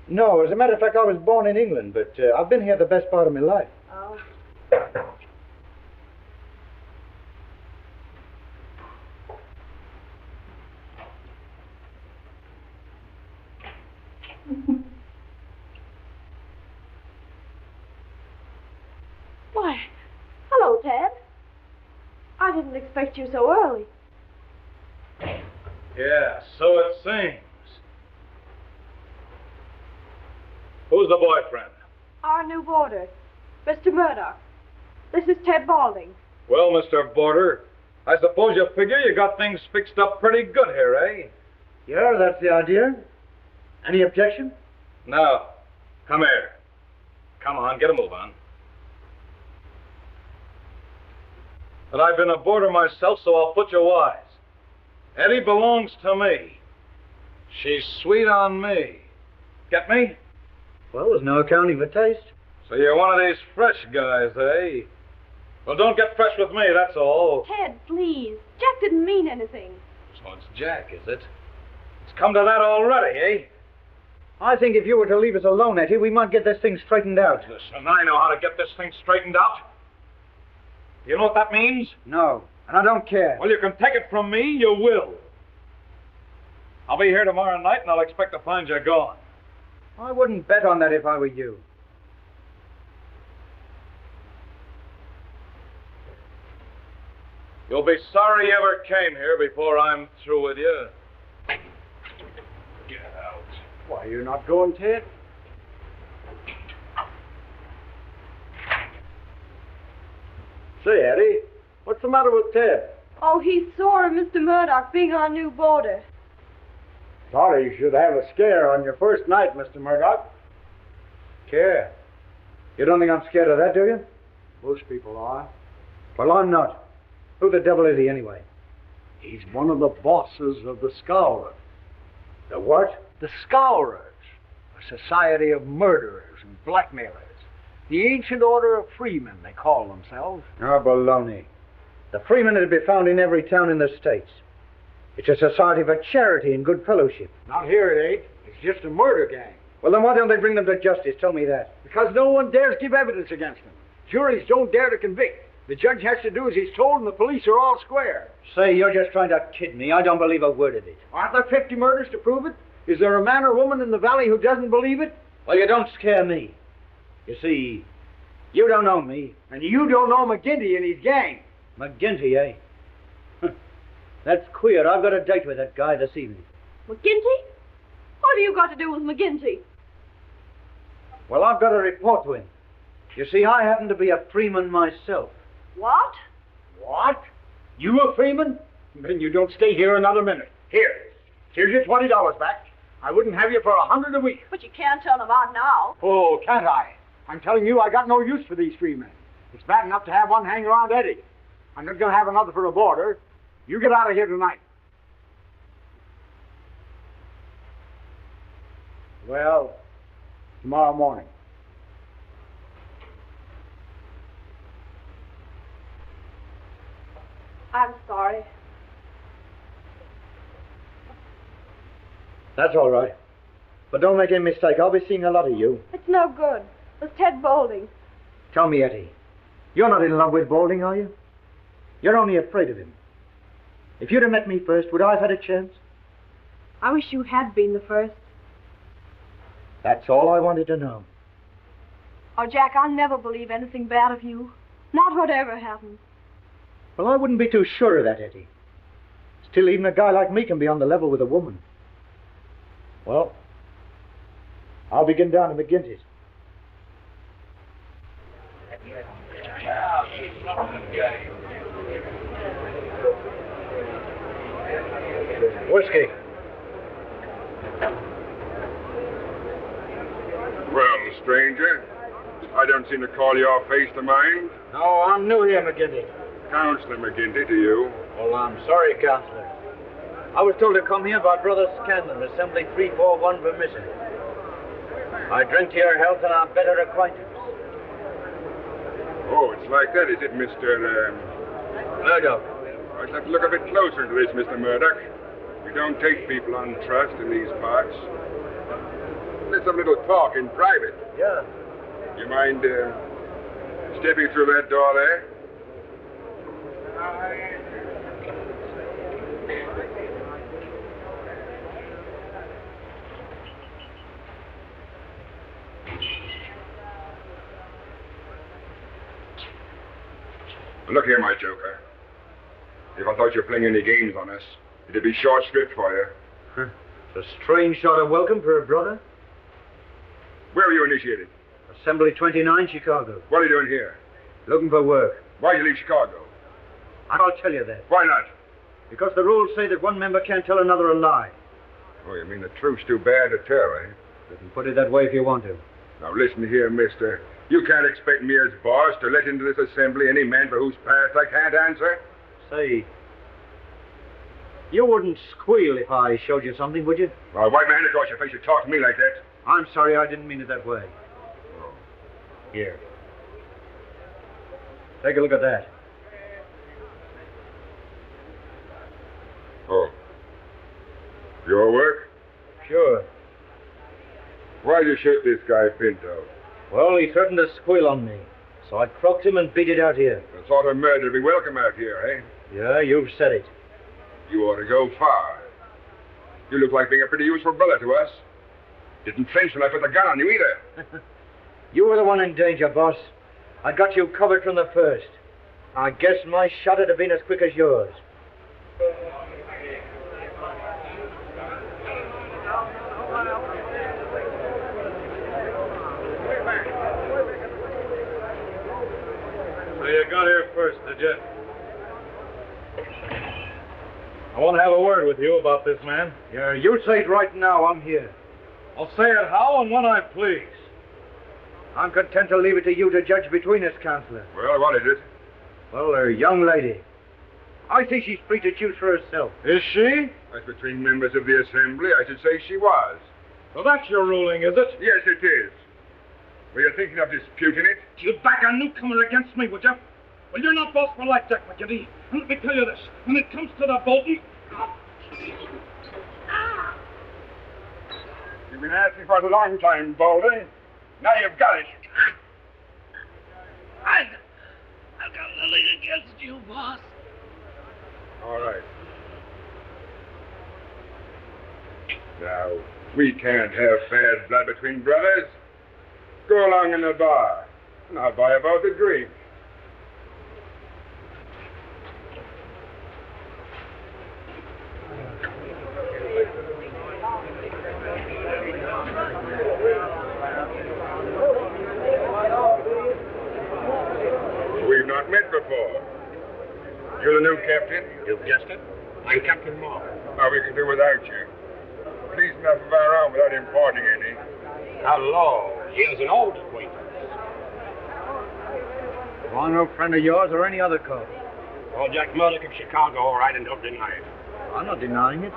No, as a matter of fact, I was born in England, but I've been here the best part of my life. Oh. Why, hello, Ted. I didn't expect you so early. Yeah, so it seems. Who's the boyfriend? Our new boarder, Mr. Murdoch. This is Ted Balding. Well, Mr. Boarder, I suppose you figure you got things fixed up pretty good here, eh? Yeah, that's the idea. Any objection? Now, come here. Come on, get a move on. But I've been a boarder myself, so I'll put you wise. Eddie belongs to me. She's sweet on me. Get me? Well, there's no accounting for taste. So you're one of these fresh guys, eh? Well, don't get fresh with me, that's all. Ted, please. Jack didn't mean anything. So it's Jack, is it? It's come to that already, eh? I think if you were to leave us alone, Etty, we might get this thing straightened out. Listen, I know how to get this thing straightened out. You know what that means? No, and I don't care. Well, you can take it from me, you will. I'll be here tomorrow night, and I'll expect to find you gone. I wouldn't bet on that if I were you. You'll be sorry you ever came here before I'm through with you. Get out. Why, you're not going, Ted? Say, Eddie, what's the matter with Ted? Oh, he's sore of Mr. Murdoch being our new boarder. Sorry you should have a scare on your first night, Mr. Murdoch. Scare? You don't think I'm scared of that, do you? Most people are. Well, I'm not. Who the devil is he, anyway? He's one of the bosses of the Scowrers. The what? The Scowrers, a society of murderers and blackmailers. The ancient order of freemen, they call themselves. Oh, baloney. The freemen are to be found in every town in the States. It's a society for charity and good fellowship. Not here, it ain't. It's just a murder gang. Well, then why don't they bring them to justice? Tell me that. Because no one dares give evidence against them. Juries don't dare to convict. The judge has to do as he's told, and the police are all square. Say, you're just trying to kid me. I don't believe a word of it. Aren't there 50 murders to prove it? Is there a man or woman in the valley who doesn't believe it? Well, you don't scare me. You see, you don't know me. And you don't know McGinty and his gang. McGinty, eh? That's queer. I've got a date with that guy this evening. McGinty? What have you got to do with McGinty? Well, I've got a report to him. You see, I happen to be a freeman myself. What? What? You a freeman? Then you don't stay here another minute. Here's your $20 back. I wouldn't have you for $100 a week. But you can't turn them out now. Oh, can't I? I'm telling you, I got no use for these freemen. It's bad enough to have one hang around Eddie. I'm not going to have another for a boarder. You get out of here tonight. Well, tomorrow morning. I'm sorry. That's all right. But don't make any mistake. I'll be seeing a lot of you. It's no good. There's Ted Boulding. Tell me, Etty, you're not in love with Boulding, are you? You're only afraid of him. If you'd have met me first, would I have had a chance? I wish you had been the first. That's all I wanted to know. Oh, Jack, I'll never believe anything bad of you. Not whatever happens. Well, I wouldn't be too sure of that, Etty. Still, even a guy like me can be on the level with a woman. Well, I'll begin down to McGinty's. Whiskey. Well, stranger, I don't seem to call your face to mind. No, I'm new here, McGinty. Counselor McGinty to you. Well, I'm sorry, Counselor. I was told to come here by Brother Scanlon, Assembly 341 for missing. I drink to your health and our better acquaintance. Oh, it's like that, is it, Mr. Murdoch? I'd have to look a bit closer into this, Mr. Murdoch. We don't take people on trust in these parts. Let's have a little talk in private. Yeah. You mind stepping through that door there? Look here, my joker. If I thought you were playing any games on us, it'd be short shrift for you. It's a strange sort of welcome for a brother. Where were you initiated? Assembly 29, Chicago. What are you doing here? Looking for work. Why'd you leave Chicago? I'll tell you that. Why not? Because the rules say that one member can't tell another a lie. Oh, you mean the truth's too bad to tell, eh? You can put it that way if you want to. Now listen here, mister. You can't expect me as boss to let into this assembly any man for whose past I can't answer. Say, you wouldn't squeal if I showed you something, would you? Well, wipe my hand across your face. You talk to me like that. I'm sorry, I didn't mean it that way. Here. Take a look at that. Oh. Your work? Sure. Why'd you shoot this guy, Pinto? Well, he threatened to squeal on me, so I croaked him and beat it out here. The sort of murder be welcome out here, eh? Yeah, you've said it. You ought to go far. You look like being a pretty useful brother to us. Didn't flinch when I put the gun on you either. You were the one in danger, boss. I got you covered from the first. I guess my shot would have been as quick as yours. So you got here first, did you? I want to have a word with you about this man. Yeah, you say it right now. I'm here. I'll say it how and when I please. I'm content to leave it to you to judge between us, Counselor. Well, what is it? Well, a young lady. I think she's free to choose for herself. Is she? As between members of the assembly, I should say she was. So that's your ruling, is it? Yes, it is. Were you thinking of disputing it? You'd back a newcomer against me, would you? Well, you're not boss for life, Jack McGinty. And let me tell you this. When it comes to the Bolton... You've been asking for it a long time, Baldy. Now you've got it. I've got nothing against you, boss. All right. Now, we can't have bad blood between brothers. Go along in the bar, and I'll buy about the drink. We've not met before. You're the new captain? You've guessed it. I'm Captain Moore. Now we can do without you. Please enough of our own without importing any. Hello. Here's an old acquaintance. Well, I'm no friend of yours or any other code. Oh, Jack Murdoch of Chicago, all right, and don't deny it. I'm not denying it.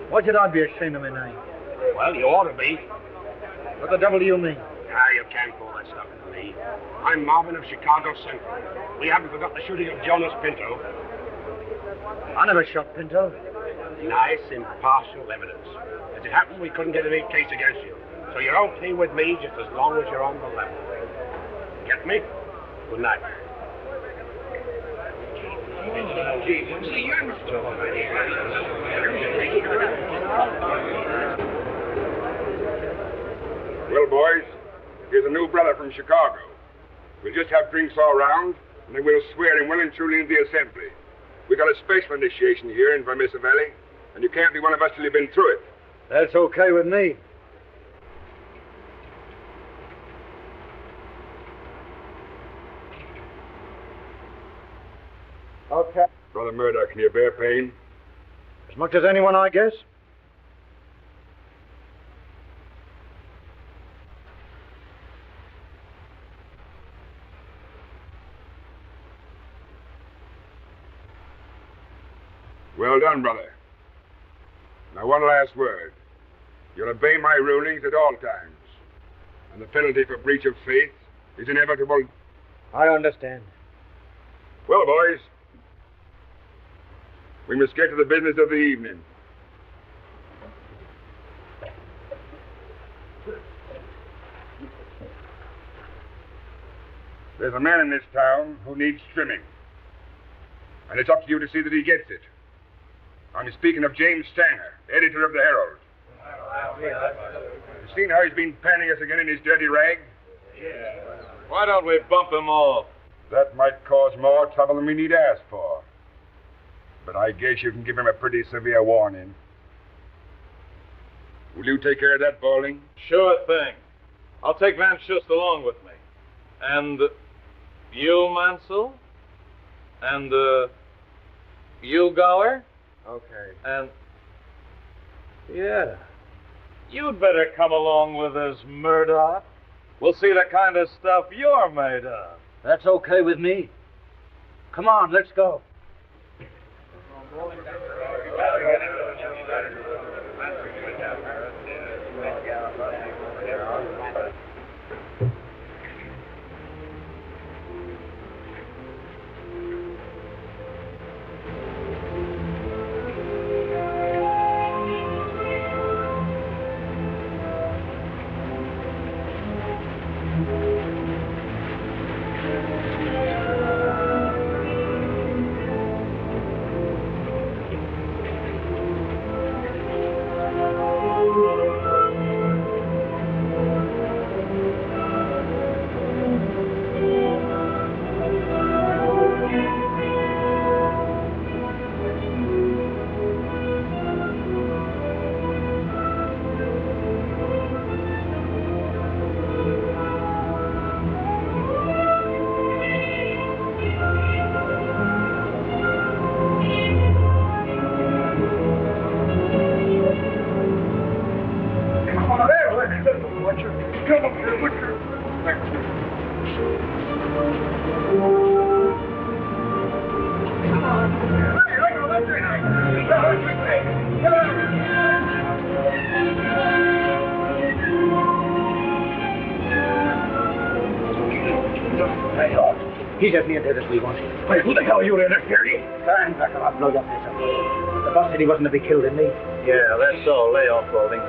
Why should I be ashamed of my name? Well, you ought to be. What the devil do you mean? You can't call that stuff with me. I'm Marvin of Chicago Central. We haven't forgot the shooting of Jonas Pinto. I never shot Pinto. Nice, impartial evidence. As it happened, we couldn't get any case against you. So you're okay with me just as long as you're on the level. Get me? Good night. Well, boys, here's a new brother from Chicago. We'll just have drinks all round, and then we'll swear him well and truly into the assembly. We got a special initiation here in Vermissa Valley, and you can't be one of us till you've been through it. That's okay with me. Okay. Brother Murdoch, can you bear pain? As much as anyone, I guess. Well done, brother. Now, one last word. You'll obey my rulings at all times. And the penalty for breach of faith is inevitable. I understand. Well, boys, we must get to the business of the evening. There's a man in this town who needs trimming. And it's up to you to see that he gets it. I'm speaking of James Stanger, editor of the Herald. You seen how he's been panning us again in his dirty rag? Yeah. Why don't we bump him off? That might cause more trouble than we need ask for. But I guess you can give him a pretty severe warning. Will you take care of that, Bowling? Sure thing. I'll take Van Schust along with me. And you, Mansell? And you, Gower? Okay. And yeah. You'd better come along with us, Murdoch. We'll see the kind of stuff you're made of. That's okay with me. Come on, let's go. He's as near dead as we want him. Wait, who the hell are you interfering? Stand back or I'll blow your face up. The boss said he wasn't to be killed, didn't he? Yeah, that's all. Lay off, Golding.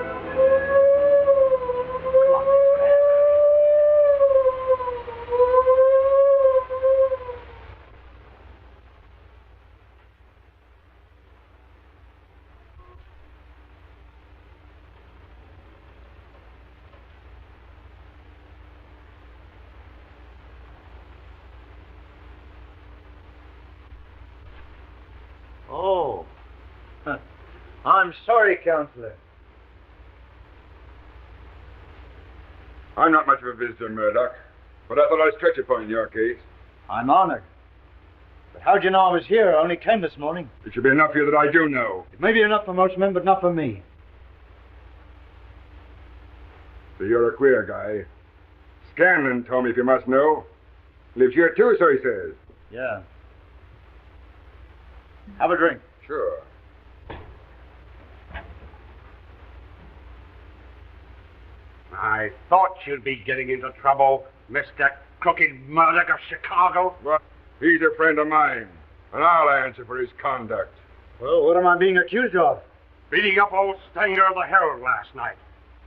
Oh. I'm sorry, Counselor. I'm not much of a visitor, Murdoch, but I thought I'd stretch a point in your case. I'm honored. But how'd you know I was here? I only came this morning. It should be enough for you that I do know. It may be enough for most men, but not for me. So you're a queer guy. Scanlon told me, if you must know. Lives here too, so he says. Yeah. Have a drink. Sure. I thought you'd be getting into trouble, Mr. Crooked Murdoch of Chicago. Well, he's a friend of mine, and I'll answer for his conduct. Well, what am I being accused of? Beating up old Stanger of the Herald last night.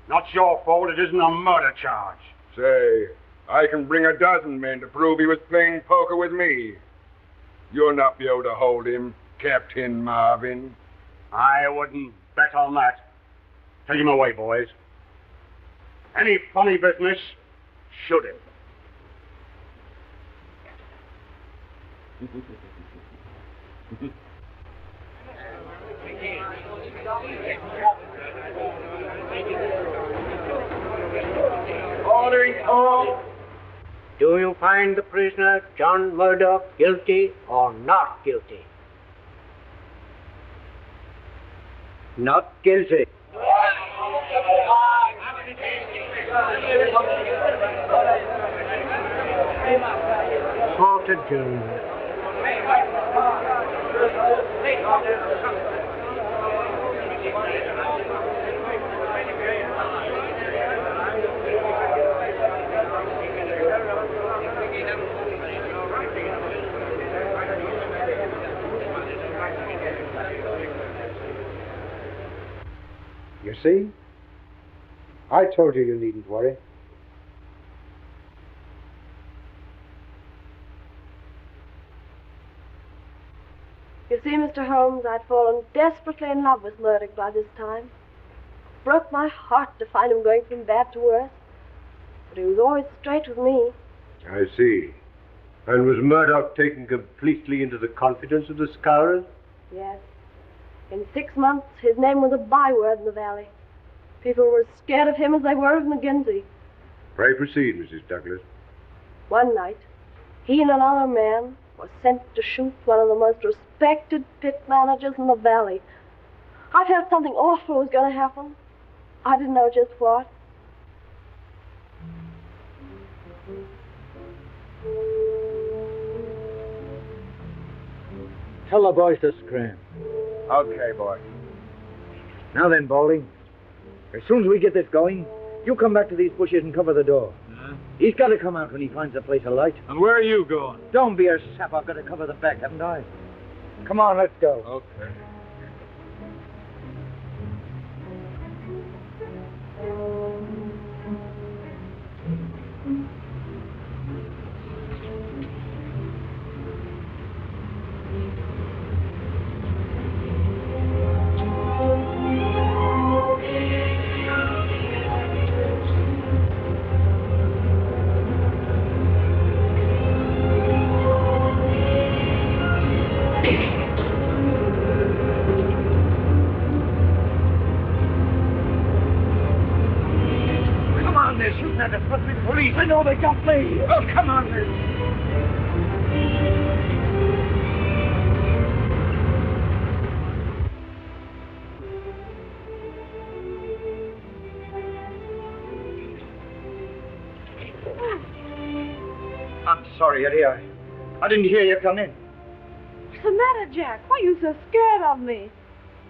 Not your fault, it isn't a murder charge. Say, I can bring a dozen men to prove he was playing poker with me. You'll not be able to hold him, Captain Marvin. I wouldn't bet on that. Take him away, boys. Any funny business, shoot him. Ordering all. Do you find the prisoner, John Murdoch, guilty or not guilty? Not guilty. Court adjourned. You see? I told you needn't worry. You see, Mr. Holmes, I'd fallen desperately in love with Murdoch by this time. Broke my heart to find him going from bad to worse. But he was always straight with me. I see. And was Murdoch taken completely into the confidence of the Scowrers? Yes. In 6 months, his name was a byword in the valley. People were as scared of him as they were of McGinty. Pray proceed, Mrs. Douglas. One night, he and another man were sent to shoot one of the most respected pit managers in the valley. I felt something awful was going to happen. I didn't know just what. Tell the boys to scram. Okay, boy. Now then, Baldy. As soon as we get this going, you come back to these bushes and cover the door. He's got to come out when he finds a place alight. And where are you going? Don't be a sap. I've got to cover the back, haven't I? Come on, let's go. Okay. Police! I know they got me! Oh, come on, then! I'm sorry, Eddie. I didn't hear you come in. What's the matter, Jack? Why are you so scared of me?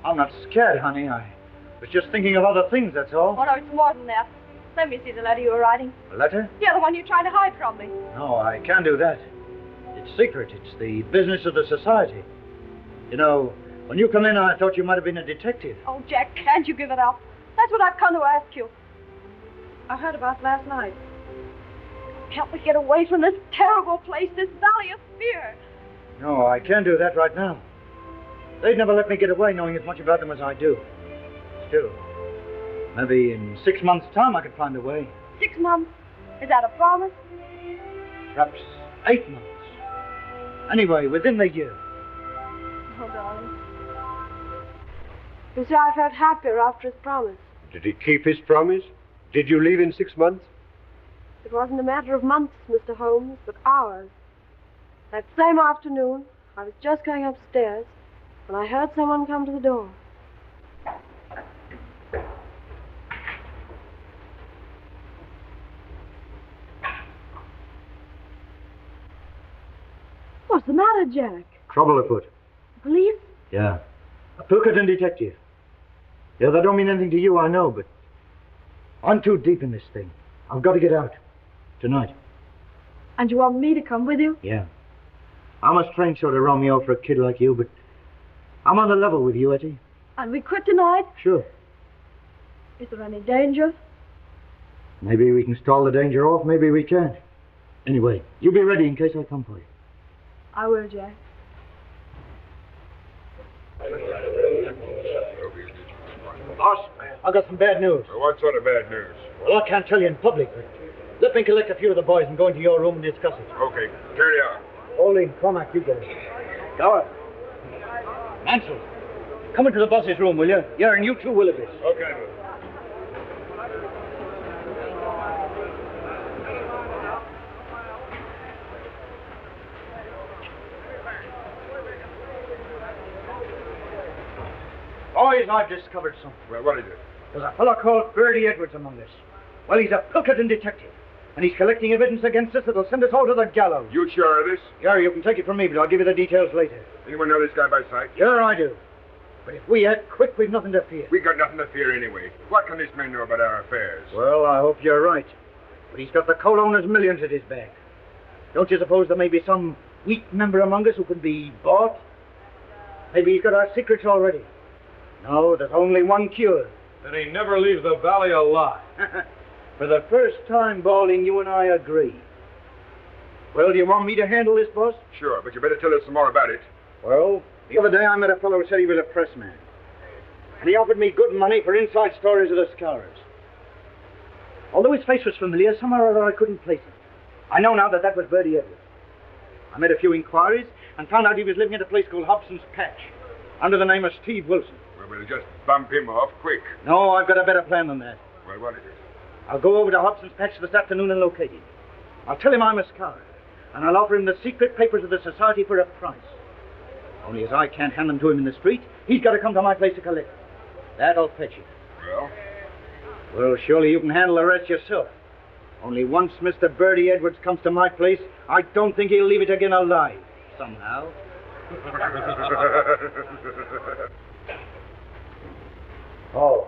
I'm not scared, honey. I was just thinking of other things, that's all. Oh, no, it's more than that. Let me see the letter you were writing. A letter? Yeah, the one you're trying to hide from me. No, I can't do that. It's secret. It's the business of the society. You know, when you come in, I thought you might have been a detective. Oh, Jack, can't you give it up? That's what I've come to ask you. I heard about last night. Help me get away from this terrible place, this valley of fear. No, I can't do that right now. They'd never let me get away knowing as much about them as I do. Still, maybe in 6 months' time I could find a way. 6 months? Is that a promise? Perhaps 8 months. Anyway, within the year. Oh, darling. You see, I felt happier after his promise. Did he keep his promise? Did you leave in 6 months? It wasn't a matter of months, Mr. Holmes, but hours. That same afternoon, I was just going upstairs when I heard someone come to the door. What's the matter, Jack? Trouble afoot. Police? Yeah. A Pilkington detective. Yeah, that don't mean anything to you, I know, but I'm too deep in this thing. I've got to get out. Tonight. And you want me to come with you? Yeah. I'm a strange sort of Romeo for a kid like you, but I'm on the level with you, Etty. And we quit tonight? Sure. Is there any danger? Maybe we can stall the danger off, maybe we can't. Anyway, you be ready in case I come for you. I will, Jack. Boss, I've got some bad news. What sort of bad news? Well, I can't tell you in public, but let me collect a few of the boys and go into your room and discuss it. Okay, carry on. Ollie, Cormac, you go. Gower. Mansell, come into the boss's room, will you? Yeah, and you too, Willoughby. Okay. Boys, I've discovered something. Well, what is it? There's a fellow called Bertie Edwards among us. Well, he's a Pilkington detective. And he's collecting evidence against us that'll send us all to the gallows. You sure of this? Yeah, you can take it from me, but I'll give you the details later. Anyone know this guy by sight? Sure, I do. But if we act quick, we've nothing to fear. We got nothing to fear anyway. What can this man know about our affairs? Well, I hope you're right. But he's got the coal owner's millions at his back. Don't you suppose there may be some weak member among us who could be bought? Maybe he's got our secrets already. No, there's only one cure. Then he never leaves the valley alive. For the first time, Balding, you and I agree. Well, do you want me to handle this, boss? Sure, but you better tell us some more about it. Well, the other day I met a fellow who said he was a pressman. And he offered me good money for inside stories of the Scourers. Although his face was familiar, somehow or other I couldn't place him. I know now that was Bertie Edwards. I made a few inquiries and found out he was living at a place called Hobson's Patch, under the name of Steve Wilson. Well, we'll just bump him off quick. No, I've got a better plan than that. Well, what is it? I'll go over to Hobson's Patch this afternoon and locate him. I'll tell him I'm a Scourer, and I'll offer him the secret papers of the society for a price. Only as I can't hand them to him in the street, he's got to come to my place to collect them. That'll fetch it. Well? Well, surely you can handle the rest yourself. Only once Mr. Bertie Edwards comes to my place, I don't think he'll leave it again alive, somehow. Oh.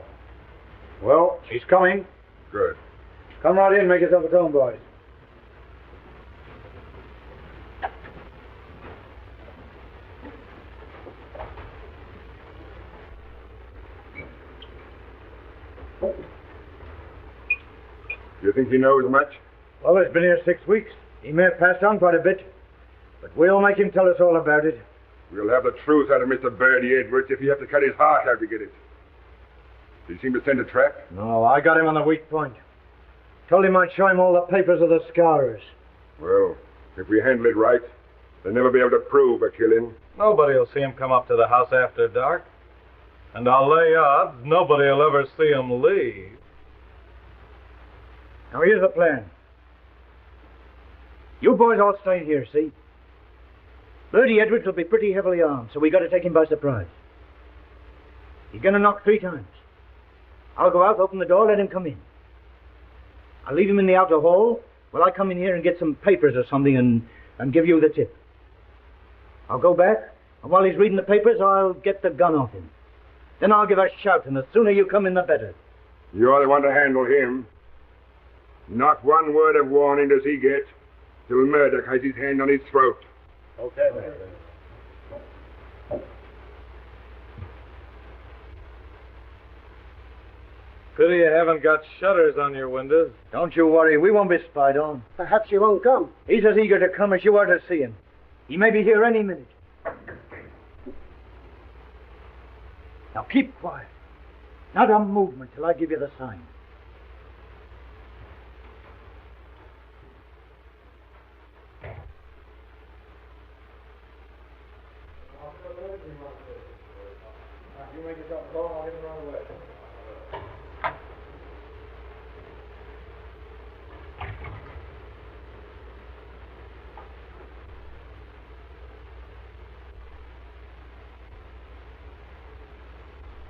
Well, he's coming. Good. Come right in, make yourself at home, boys. Do you think he knows much? Well, he's been here 6 weeks. He may have passed on quite a bit, but we'll make him tell us all about it. We'll have the truth out of Mr. Birdie Edwards if you have to cut his heart out to get it. Did he seem to send a trap? No, I got him on the weak point. Told him I'd show him all the papers of the scourers. Well, if we handle it right, they'll never be able to prove a killing. Nobody will see him come up to the house after dark. And I'll lay odds nobody will ever see him leave. Now, here's the plan. You boys all stay here, see? Birdie Edwards will be pretty heavily armed, so we got to take him by surprise. He's going to knock 3 times. I'll go out, open the door, let him come in. I'll leave him in the outer hall while I come in here and get some papers or something and give you the tip. I'll go back, and while he's reading the papers, I'll get the gun off him. Then I'll give a shout, and the sooner you come in, the better. You're the one to handle him. Not one word of warning does he get till Murdoch has his hand on his throat. Okay. Pity you haven't got shutters on your windows. Don't you worry, we won't be spied on. Perhaps he won't come. He's as eager to come as you are to see him. He may be here any minute. Now keep quiet. Not a movement till I give you the sign. You make yourself alone, I'll get him right away.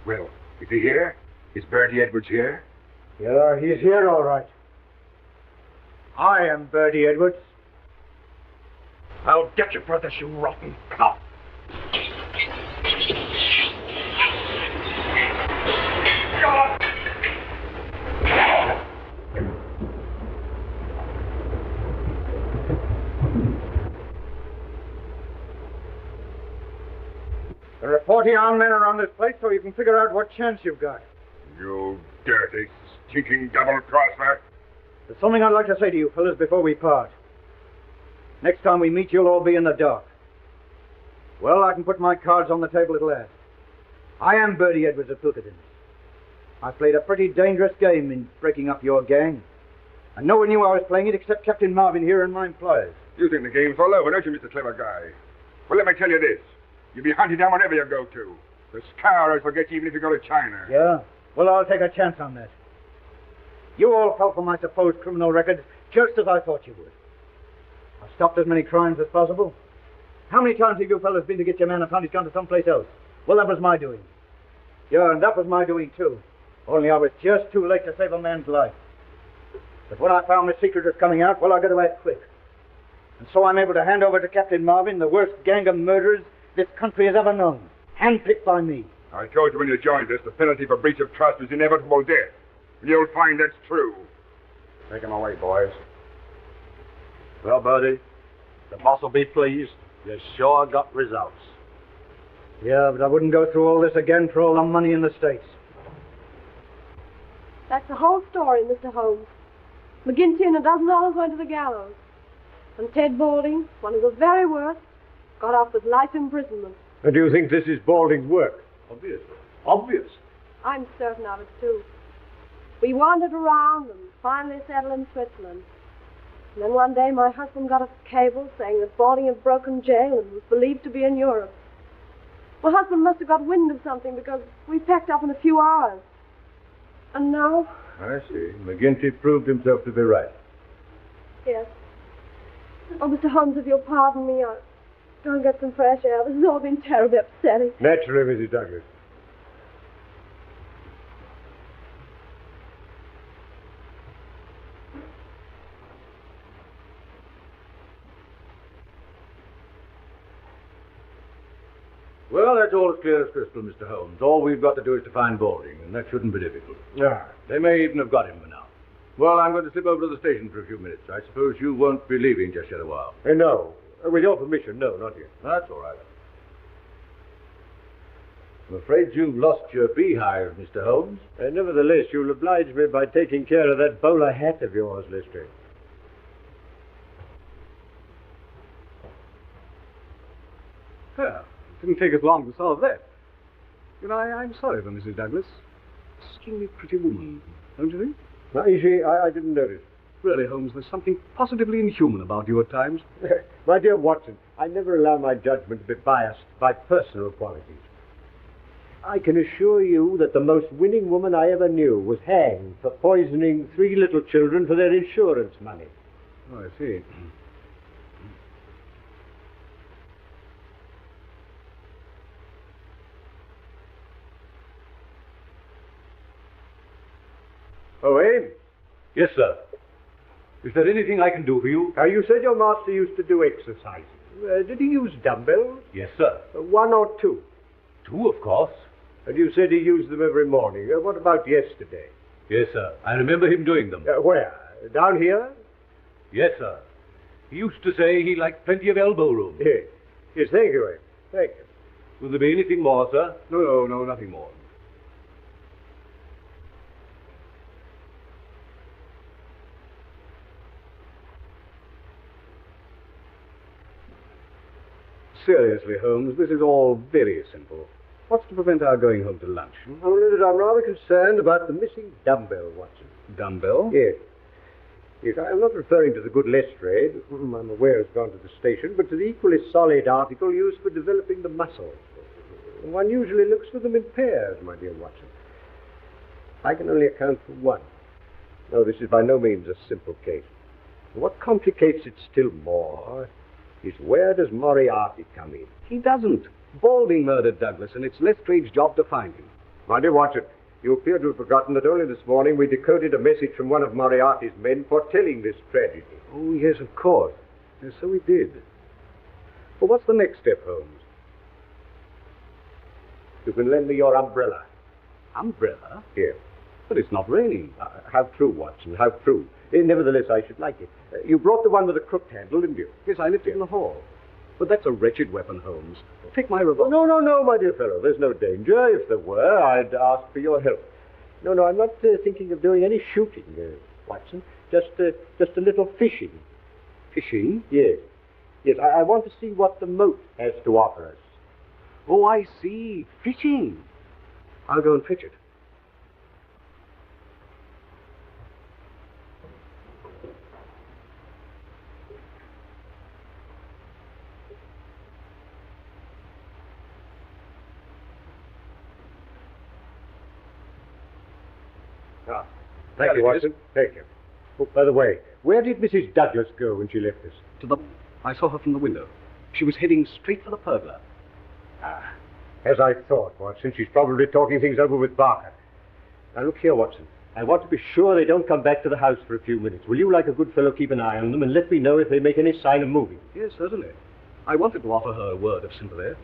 Well, is he here? Is Bertie Edwards here? Yeah, he's here all right. I am Bertie Edwards. I'll get you, brother, you rotten cop. There are 40 armed men around this place, so you can figure out what chance you've got. You dirty, stinking double-crosser. There's something I'd like to say to you fellas before we part. Next time we meet, you'll all be in the dark. Well, I can put my cards on the table at last. I am Bertie Edwards of Pilkington. I played a pretty dangerous game in breaking up your gang. And no one knew I was playing it except Captain Marvin here and my employers. You think the game's all over, don't you, Mr. Clever Guy? Well, let me tell you this. You'll be hunted down wherever you go to. The scourers will get you even if you go to China. Yeah? Well, I'll take a chance on that. You all fell for my supposed criminal record just as I thought you would. I've stopped as many crimes as possible. How many times have you fellas been to get your man and found he's gone to someplace else? Well, that was my doing. Yeah, and that was my doing, too. Only I was just too late to save a man's life. But when I found the secret was coming out, well, I got to act quick. And so I'm able to hand over to Captain Marvin the worst gang of murderers this country has ever known, handpicked by me. I told you when you joined us the penalty for breach of trust is inevitable death. And you'll find that's true. Take him away, boys. Well, Bertie, the boss will be pleased. You sure got results. Yeah, but I wouldn't go through all this again for all the money in the States. That's the whole story, Mr. Holmes. McGinty and $12 went to the gallows. And Ted Balding, one of the very worst, got off with life imprisonment. And do you think this is Balding's work? Obvious. Obvious. I'm certain of it, too. We wandered around and finally settled in Switzerland. And then one day my husband got a cable saying that Balding had broken jail and was believed to be in Europe. My husband must have got wind of something because we packed up in a few hours. And now... I see. McGinty proved himself to be right. Yes. Oh, Mr. Holmes, if you'll pardon me, I'll go and get some fresh air. This has all been terribly upsetting. Naturally, Mrs. Douglas. Well, that's all as clear as crystal, Mr. Holmes. All we've got to do is to find Balding, and that shouldn't be difficult. Ah. They may even have got him by now. Well, I'm going to slip over to the station for a few minutes. I suppose you won't be leaving just yet a while. No. With your permission, no, not yet. That's all right. I'm afraid you've lost your beehive, Mr. Holmes. Nevertheless, you'll oblige me by taking care of that bowler hat of yours, Lestrade. Well, it didn't take us long to solve that. You know, I'm sorry for Mrs. Douglas. Extremely pretty woman, don't you think? Is she? I didn't notice. Really, Holmes, there's something positively inhuman about you at times. My dear Watson, I never allow my judgment to be biased by personal qualities. I can assure you that the most winning woman I ever knew was hanged for poisoning 3 little children for their insurance money. Oh, I see. Oh, eh? Yes, sir. Is there anything I can do for you? You said your master used to do exercises. Did he use dumbbells? Yes, sir. 1 or 2? 2, of course. And you said he used them every morning. What about yesterday? Yes, sir. I remember him doing them. Where? Down here? Yes, sir. He used to say he liked plenty of elbow room. Yes, thank you, eh? Thank you. Will there be anything more, sir? No, nothing more. Seriously, Holmes, this is all very simple. What's to prevent our going home to lunch? Only that I'm rather concerned about the missing dumbbell, Watson. Dumbbell? Yes. Yes, I'm not referring to the good Lestrade, whom I'm aware has gone to the station, but to the equally solid article used for developing the muscles. One usually looks for them in pairs, my dear Watson. I can only account for one. No, this is by no means a simple case. What complicates it still more is where does Moriarty come in? He doesn't. Balding murdered Douglas, and it's Lestrade's job to find him. My dear Watson, you appear to have forgotten that only this morning we decoded a message from one of Moriarty's men foretelling this tragedy. Oh, yes, of course. Yes, so we did. Well, what's the next step, Holmes? You can lend me your umbrella. Umbrella? Here. But it's not raining. How true, Watson, how true. Nevertheless, I should like it. You brought the one with the crooked handle, didn't you? Yes, I left it in the hall. But that's a wretched weapon, Holmes. Take my revolver. No, my dear fellow. There's no danger. If there were, I'd ask for your help. No, I'm not thinking of doing any shooting, Watson. Just a little fishing. Fishing? Yes. Yes, I want to see what the moat has to offer us. Oh, I see. Fishing. I'll go and fetch it. Thank you, Watson. Thank you. Oh, by the way, where did Mrs. Douglas go when she left us? To the... I saw her from the window. She was heading straight for the pergola. As I thought, Watson. She's probably talking things over with Barker. Now, look here, Watson. I want to be sure they don't come back to the house for a few minutes. Will you, like a good fellow, keep an eye on them and let me know if they make any sign of moving? Yes, certainly. I wanted to offer her a word of sympathy.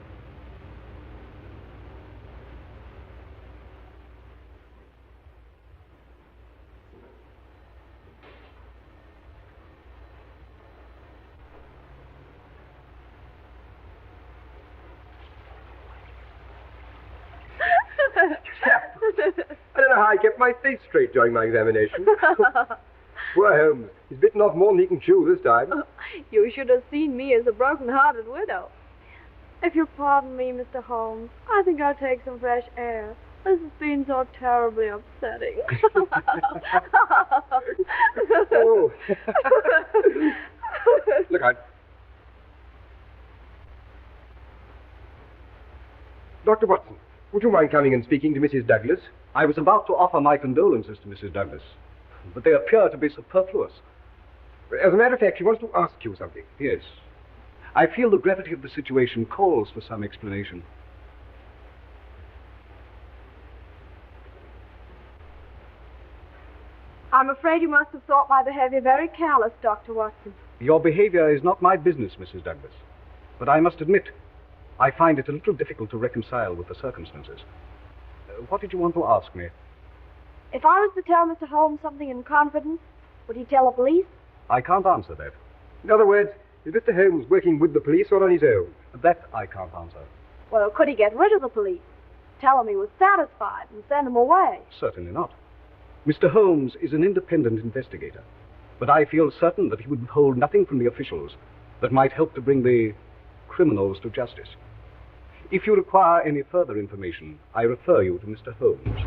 I don't know how I kept my face straight during my examination. Poor Holmes. He's bitten off more than he can chew this time. You should have seen me as a broken-hearted widow. If you'll pardon me, Mr. Holmes, I think I'll take some fresh air. This has been so terribly upsetting. Oh. Look out. Dr. Watson, would you mind coming and speaking to Mrs. Douglas? I was about to offer my condolences to Mrs. Douglas, but they appear to be superfluous. As a matter of fact, she wants to ask you something. Yes. I feel the gravity of the situation calls for some explanation. I'm afraid you must have thought my behavior very callous, Dr. Watson. Your behavior is not my business, Mrs. Douglas. But I must admit, I find it a little difficult to reconcile with the circumstances. What did you want to ask me? If I was to tell Mr. Holmes something in confidence, would he tell the police? I can't answer that. In other words, is Mr. Holmes working with the police or on his own? That I can't answer. Well, could he get rid of the police? Tell them he was satisfied and send them away? Certainly not. Mr. Holmes is an independent investigator, but I feel certain that he would withhold nothing from the officials that might help to bring the criminals to justice. If you require any further information, I refer you to Mr. Holmes.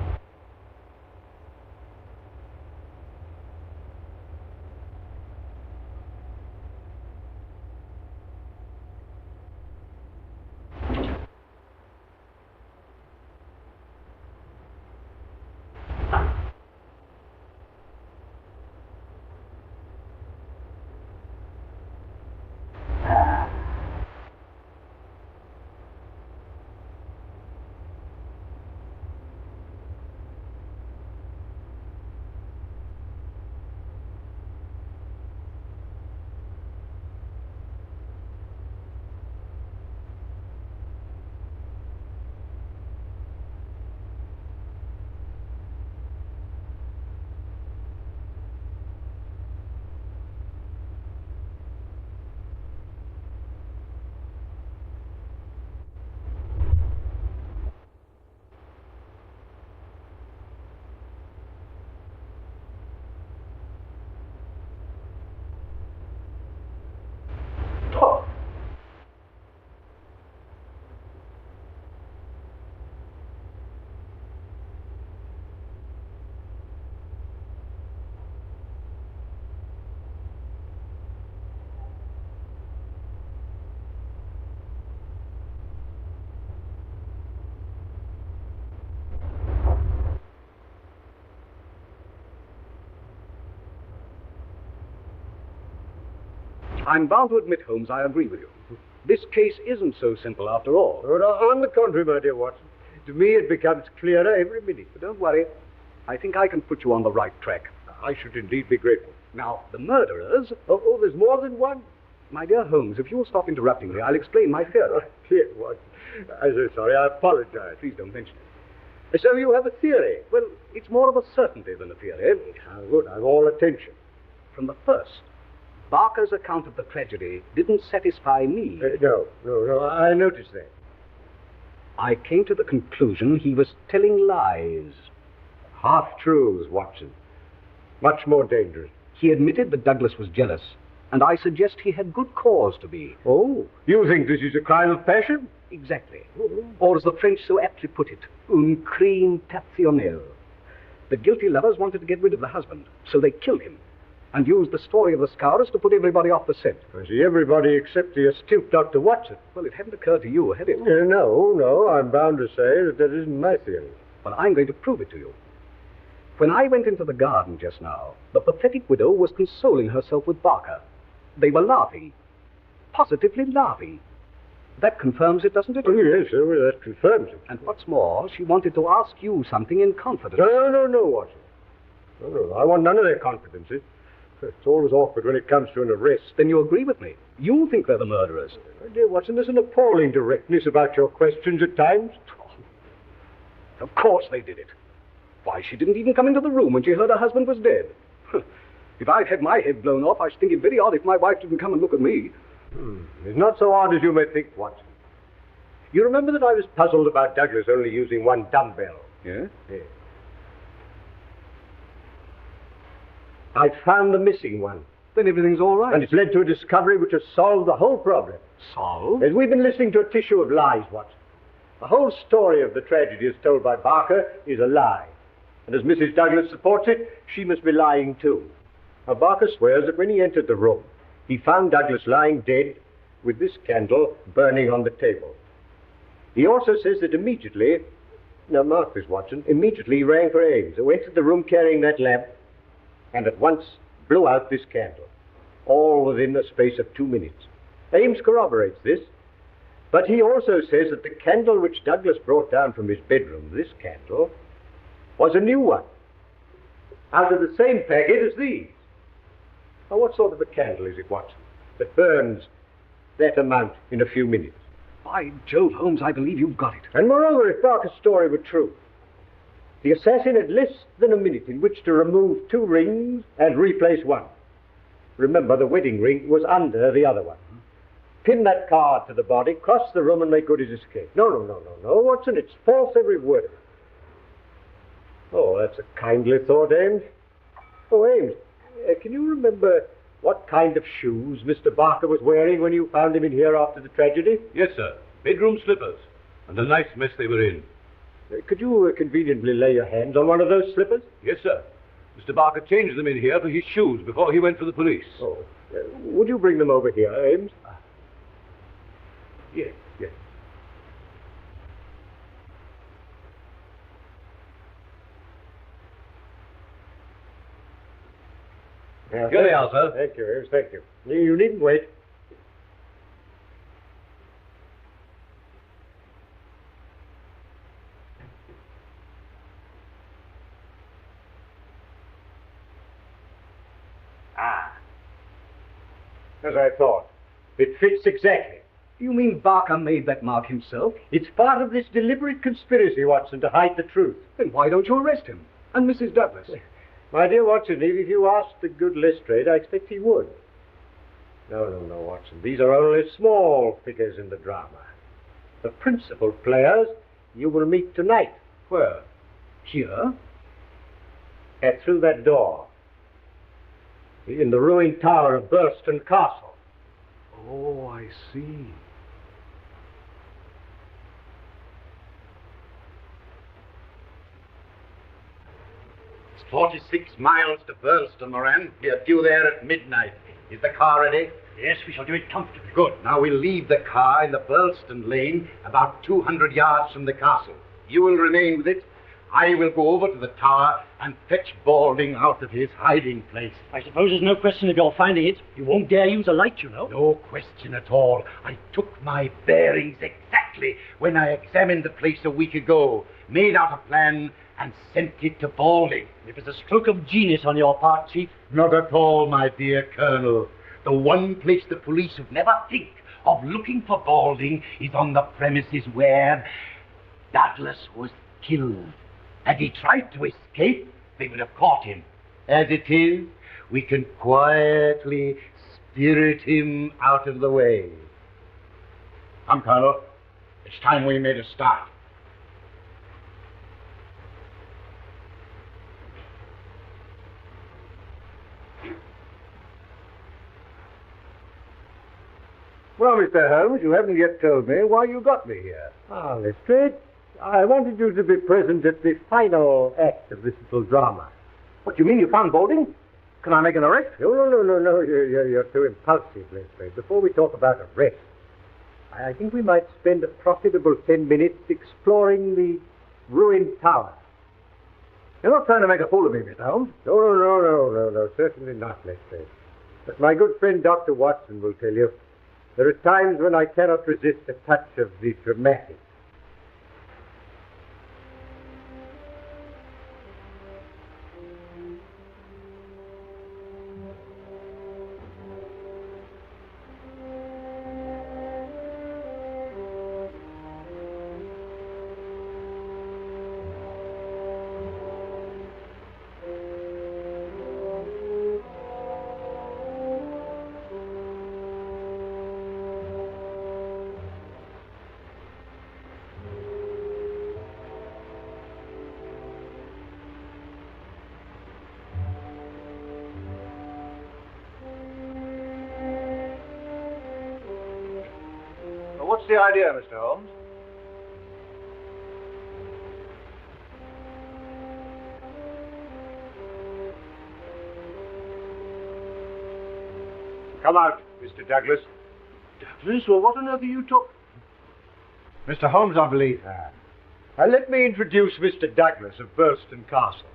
I'm bound to admit, Holmes, I agree with you. This case isn't so simple after all. Oh, no, on the contrary, my dear Watson. To me, it becomes clearer every minute. But don't worry. I think I can put you on the right track. I should indeed be grateful. Now, the murderers... Oh, there's more than one? My dear Holmes, if you'll stop interrupting me, I'll explain my theory. Oh, dear Watson. I'm so sorry. I apologize. Please don't mention it. So you have a theory? Well, it's more of a certainty than a theory. How good. I'm all attention. From the first, Barker's account of the tragedy didn't satisfy me. No. I noticed that. I came to the conclusion he was telling lies. Half-truths, Watson. Much more dangerous. He admitted that Douglas was jealous, and I suggest he had good cause to be. Oh, you think this is a crime of passion? Exactly. Or as the French so aptly put it, un crime passionnel. The guilty lovers wanted to get rid of the husband, so they killed him, and used the story of the scourers to put everybody off the scent. I see, everybody except the astute Dr. Watson. Well, it hadn't occurred to you, had it? No, I'm bound to say that isn't my theory. Well, I'm going to prove it to you. When I went into the garden just now, the pathetic widow was consoling herself with Barker. They were laughing. Positively laughing. That confirms it, doesn't it? Oh, yes, that confirms it. And what's more, she wanted to ask you something in confidence. No, Watson. No, I want none of their confidences. It's always awkward when it comes to an arrest. Then you agree with me? You think they're the murderers? My dear Watson, there's an appalling directness about your questions at times. Of course they did it. Why, she didn't even come into the room when she heard her husband was dead. If I'd had my head blown off, I should think it very odd if my wife didn't come and look at me. It's not so odd as you may think, Watson. You remember that I was puzzled about Douglas only using one dumbbell? Yeah? Yes. I found the missing one. Then everything's all right. And it's led to a discovery which has solved the whole problem. Solved? As we've been listening to a tissue of lies, Watson. The whole story of the tragedy as told by Barker is a lie. And as Mrs. Douglas supports it, she must be lying too. Now, Barker swears that when he entered the room, he found Douglas lying dead with this candle burning on the table. He also says that immediately, now mark this, Watson, immediately he rang for Ames, who entered the room carrying that lamp, and at once blew out this candle, all within the space of 2 minutes. Ames corroborates this, but he also says that the candle which Douglas brought down from his bedroom, this candle, was a new one, out of the same packet as these. Now, what sort of a candle is it, Watson, that burns that amount in a few minutes? By Jove, Holmes, I believe you've got it. And moreover, if Barker's story were true, the assassin had less than a minute in which to remove 2 rings and replace one. Remember, the wedding ring was under the other one. Pin that card to the body, cross the room, and make good his escape. No, Watson, it's false, every word of it. Oh, that's a kindly thought, Ames. Oh, Ames, can you remember what kind of shoes Mr. Barker was wearing when you found him in here after the tragedy? Yes, sir. Bedroom slippers. And a nice mess they were in. Could you conveniently lay your hands on one of those slippers? Yes, sir. Mr. Barker changed them in here for his shoes before he went for the police. Oh, would you bring them over here, Ames? Yes. Here they are, sir. Thank you, Ames, thank you. You needn't wait. As I thought. It fits exactly. You mean Barker made that mark himself? It's part of this deliberate conspiracy, Watson, to hide the truth. Then why don't you arrest him? And Mrs. Douglas? My dear Watson, if you asked the good Lestrade, I expect he would. No, Watson. These are only small figures in the drama. The principal players you will meet tonight. Where? Here? Through that door. In the ruined tower of Burston Castle. Oh, I see. It's 46 miles to Burlston, Moran. We are due there at midnight. Is the car ready? Yes, we shall do it comfortably. Good. Now we'll leave the car in the Burlston lane about 200 yards from the castle. You will remain with it. I will go over to the tower and fetch Balding out of his hiding place. I suppose there's no question of your finding it. You won't dare use a light, you know. No question at all. I took my bearings exactly when I examined the place a week ago, made out a plan, and sent it to Balding. It was a stroke of genius on your part, Chief. Not at all, my dear Colonel. The one place the police would never think of looking for Balding is on the premises where Douglas was killed. Had he tried to escape, they would have caught him. As it is, we can quietly spirit him out of the way. Come, Colonel. It's time we made a start. Well, Mr. Holmes, you haven't yet told me why you got me here. Ah, Lestrade, I wanted you to be present at the final act of this little drama. What, you mean you found Balding? Can I make an arrest? No. You're too impulsive, Lestrade. Before we talk about arrest, I think we might spend a profitable 10 minutes exploring the ruined tower. You're not trying to make a fool of me, Mr. Holmes? No, certainly not, Lestrade. But my good friend Dr. Watson will tell you, there are times when I cannot resist a touch of the dramatic. What's the idea, Mr. Holmes? Come out, Mr. Douglas. Douglas? Well, what on earth are you talking? Mr. Holmes, I believe. Let me introduce Mr. Douglas of Burston Castle,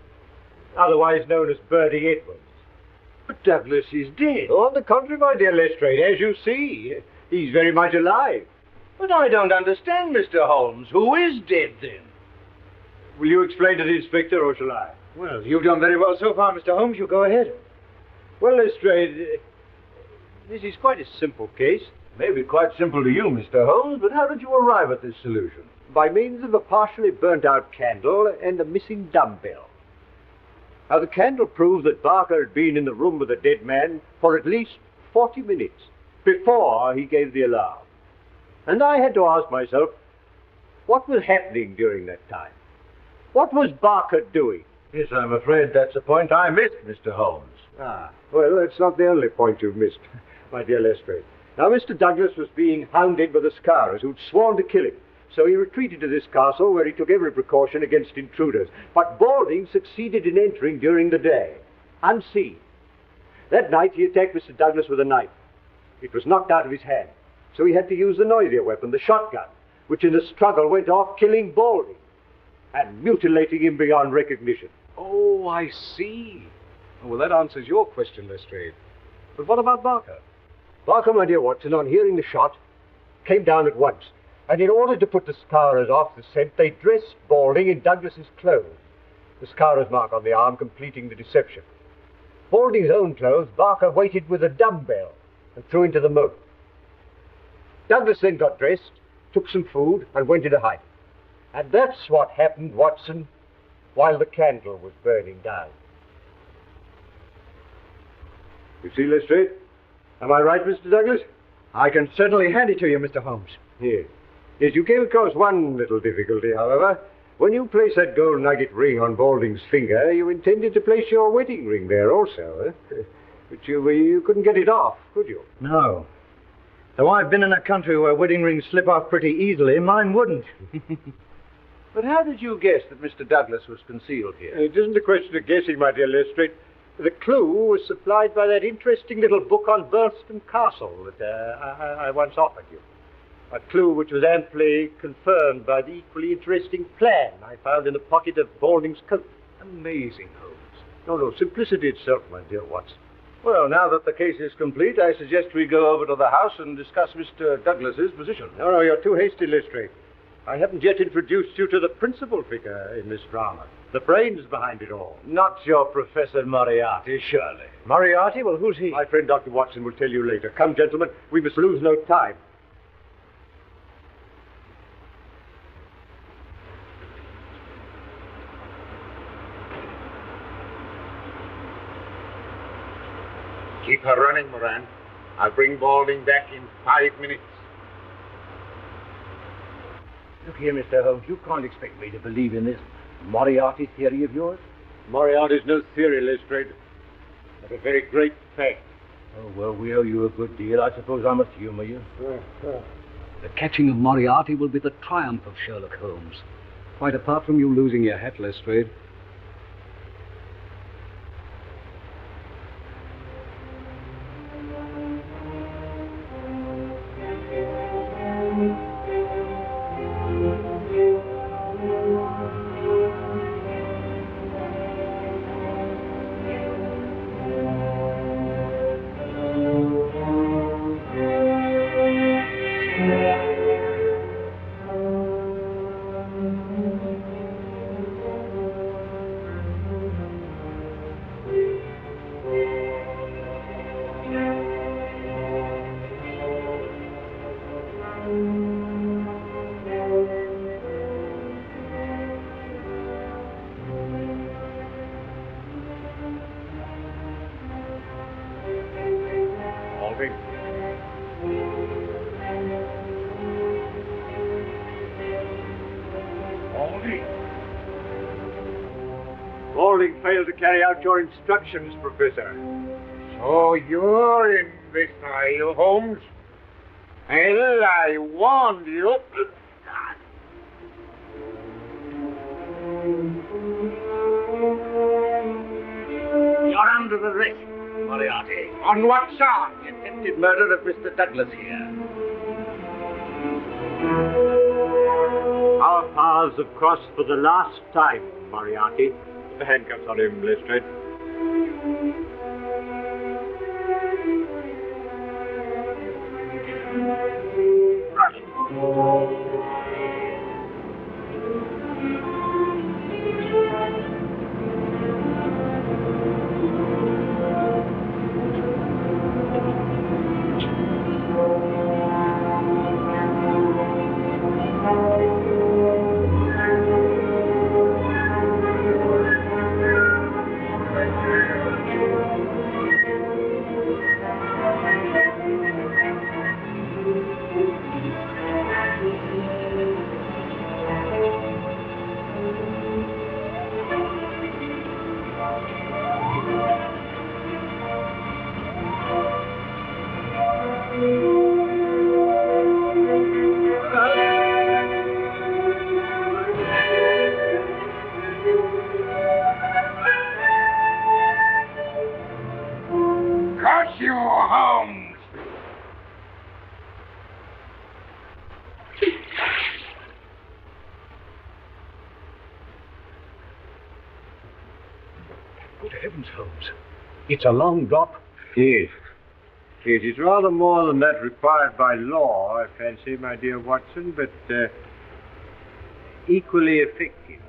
otherwise known as Birdie Edwards. But Douglas is dead. Oh, on the contrary, my dear Lestrade, as you see, he's very much alive. But I don't understand, Mr. Holmes. Who is dead, then? Will you explain to the inspector, or shall I? Well, you've done very well so far, Mr. Holmes. You go ahead. Well, Lestrade, this is quite a simple case. May be quite simple to you, Mr. Holmes, but how did you arrive at this solution? By means of a partially burnt-out candle and a missing dumbbell. Now, the candle proved that Barker had been in the room with the dead man for at least 40 minutes before he gave the alarm. And I had to ask myself, what was happening during that time? What was Barker doing? Yes, I'm afraid that's a point I missed, Mr. Holmes. Ah, well, that's not the only point you've missed, my dear Lestrade. Now, Mr. Douglas was being hounded by the Scarers, who'd sworn to kill him. So he retreated to this castle, where he took every precaution against intruders. But Balding succeeded in entering during the day, unseen. That night, he attacked Mr. Douglas with a knife. It was knocked out of his hand, so he had to use the noisier weapon, the shotgun, which in the struggle went off, killing Balding and mutilating him beyond recognition. Oh, I see. Oh, well, that answers your question, Lestrade. But what about Barker? Barker, my dear Watson, on hearing the shot, came down at once. And in order to put the Scarers off the scent, they dressed Balding in Douglas's clothes, the Scarer's mark on the arm completing the deception. Balding's own clothes, Barker weighted with a dumbbell and threw into the moat. Douglas then got dressed, took some food, and went into hiding. And that's what happened, Watson, while the candle was burning down. You see, Lestrade? Am I right, Mr. Douglas? I can certainly hand it to you, Mr. Holmes. Yes. Yes, you came across one little difficulty, however. When you placed that gold nugget ring on Balding's finger, you intended to place your wedding ring there also, eh? But you couldn't get it off, could you? No. Though I've been in a country where wedding rings slip off pretty easily, mine wouldn't. But how did you guess that Mr. Douglas was concealed here? It isn't a question of guessing, my dear Lestrade. The clue was supplied by that interesting little book on Burlston Castle that I once offered you. A clue which was amply confirmed by the equally interesting plan I found in the pocket of Balding's coat. Amazing, Holmes. No, simplicity itself, my dear Watson. Well, now that the case is complete, I suggest we go over to the house and discuss Mr. Douglas's position. No, you're too hasty, Lestrade. I haven't yet introduced you to the principal figure in this drama, the brains behind it all. Not your Professor Moriarty, surely. Moriarty? Well, who's he? My friend Dr. Watson will tell you later. Come, gentlemen, we must lose no time. Keep her running, Moran. I'll bring Balding back in 5 minutes. Look here, Mr. Holmes, you can't expect me to believe in this Moriarty theory of yours. Moriarty's no theory, Lestrade, but a very great fact. Oh, well, we owe you a good deal. I suppose I must humor you. The catching of Moriarty will be the triumph of Sherlock Holmes. Quite apart from you losing your hat, Lestrade. Balding failed to carry out your instructions, Professor. So you're in this, are you, Holmes? Well, I warned you. You're under arrest, Moriarty. On what charge? The attempted murder of Mr. Douglas here. Our paths have crossed for the last time, Moriarty. Put the handcuffs on him, Lestrade. you, Holmes! Good heavens, Holmes. It's a long drop. Yes. It is rather more than that required by law, I fancy, my dear Watson, but equally effective.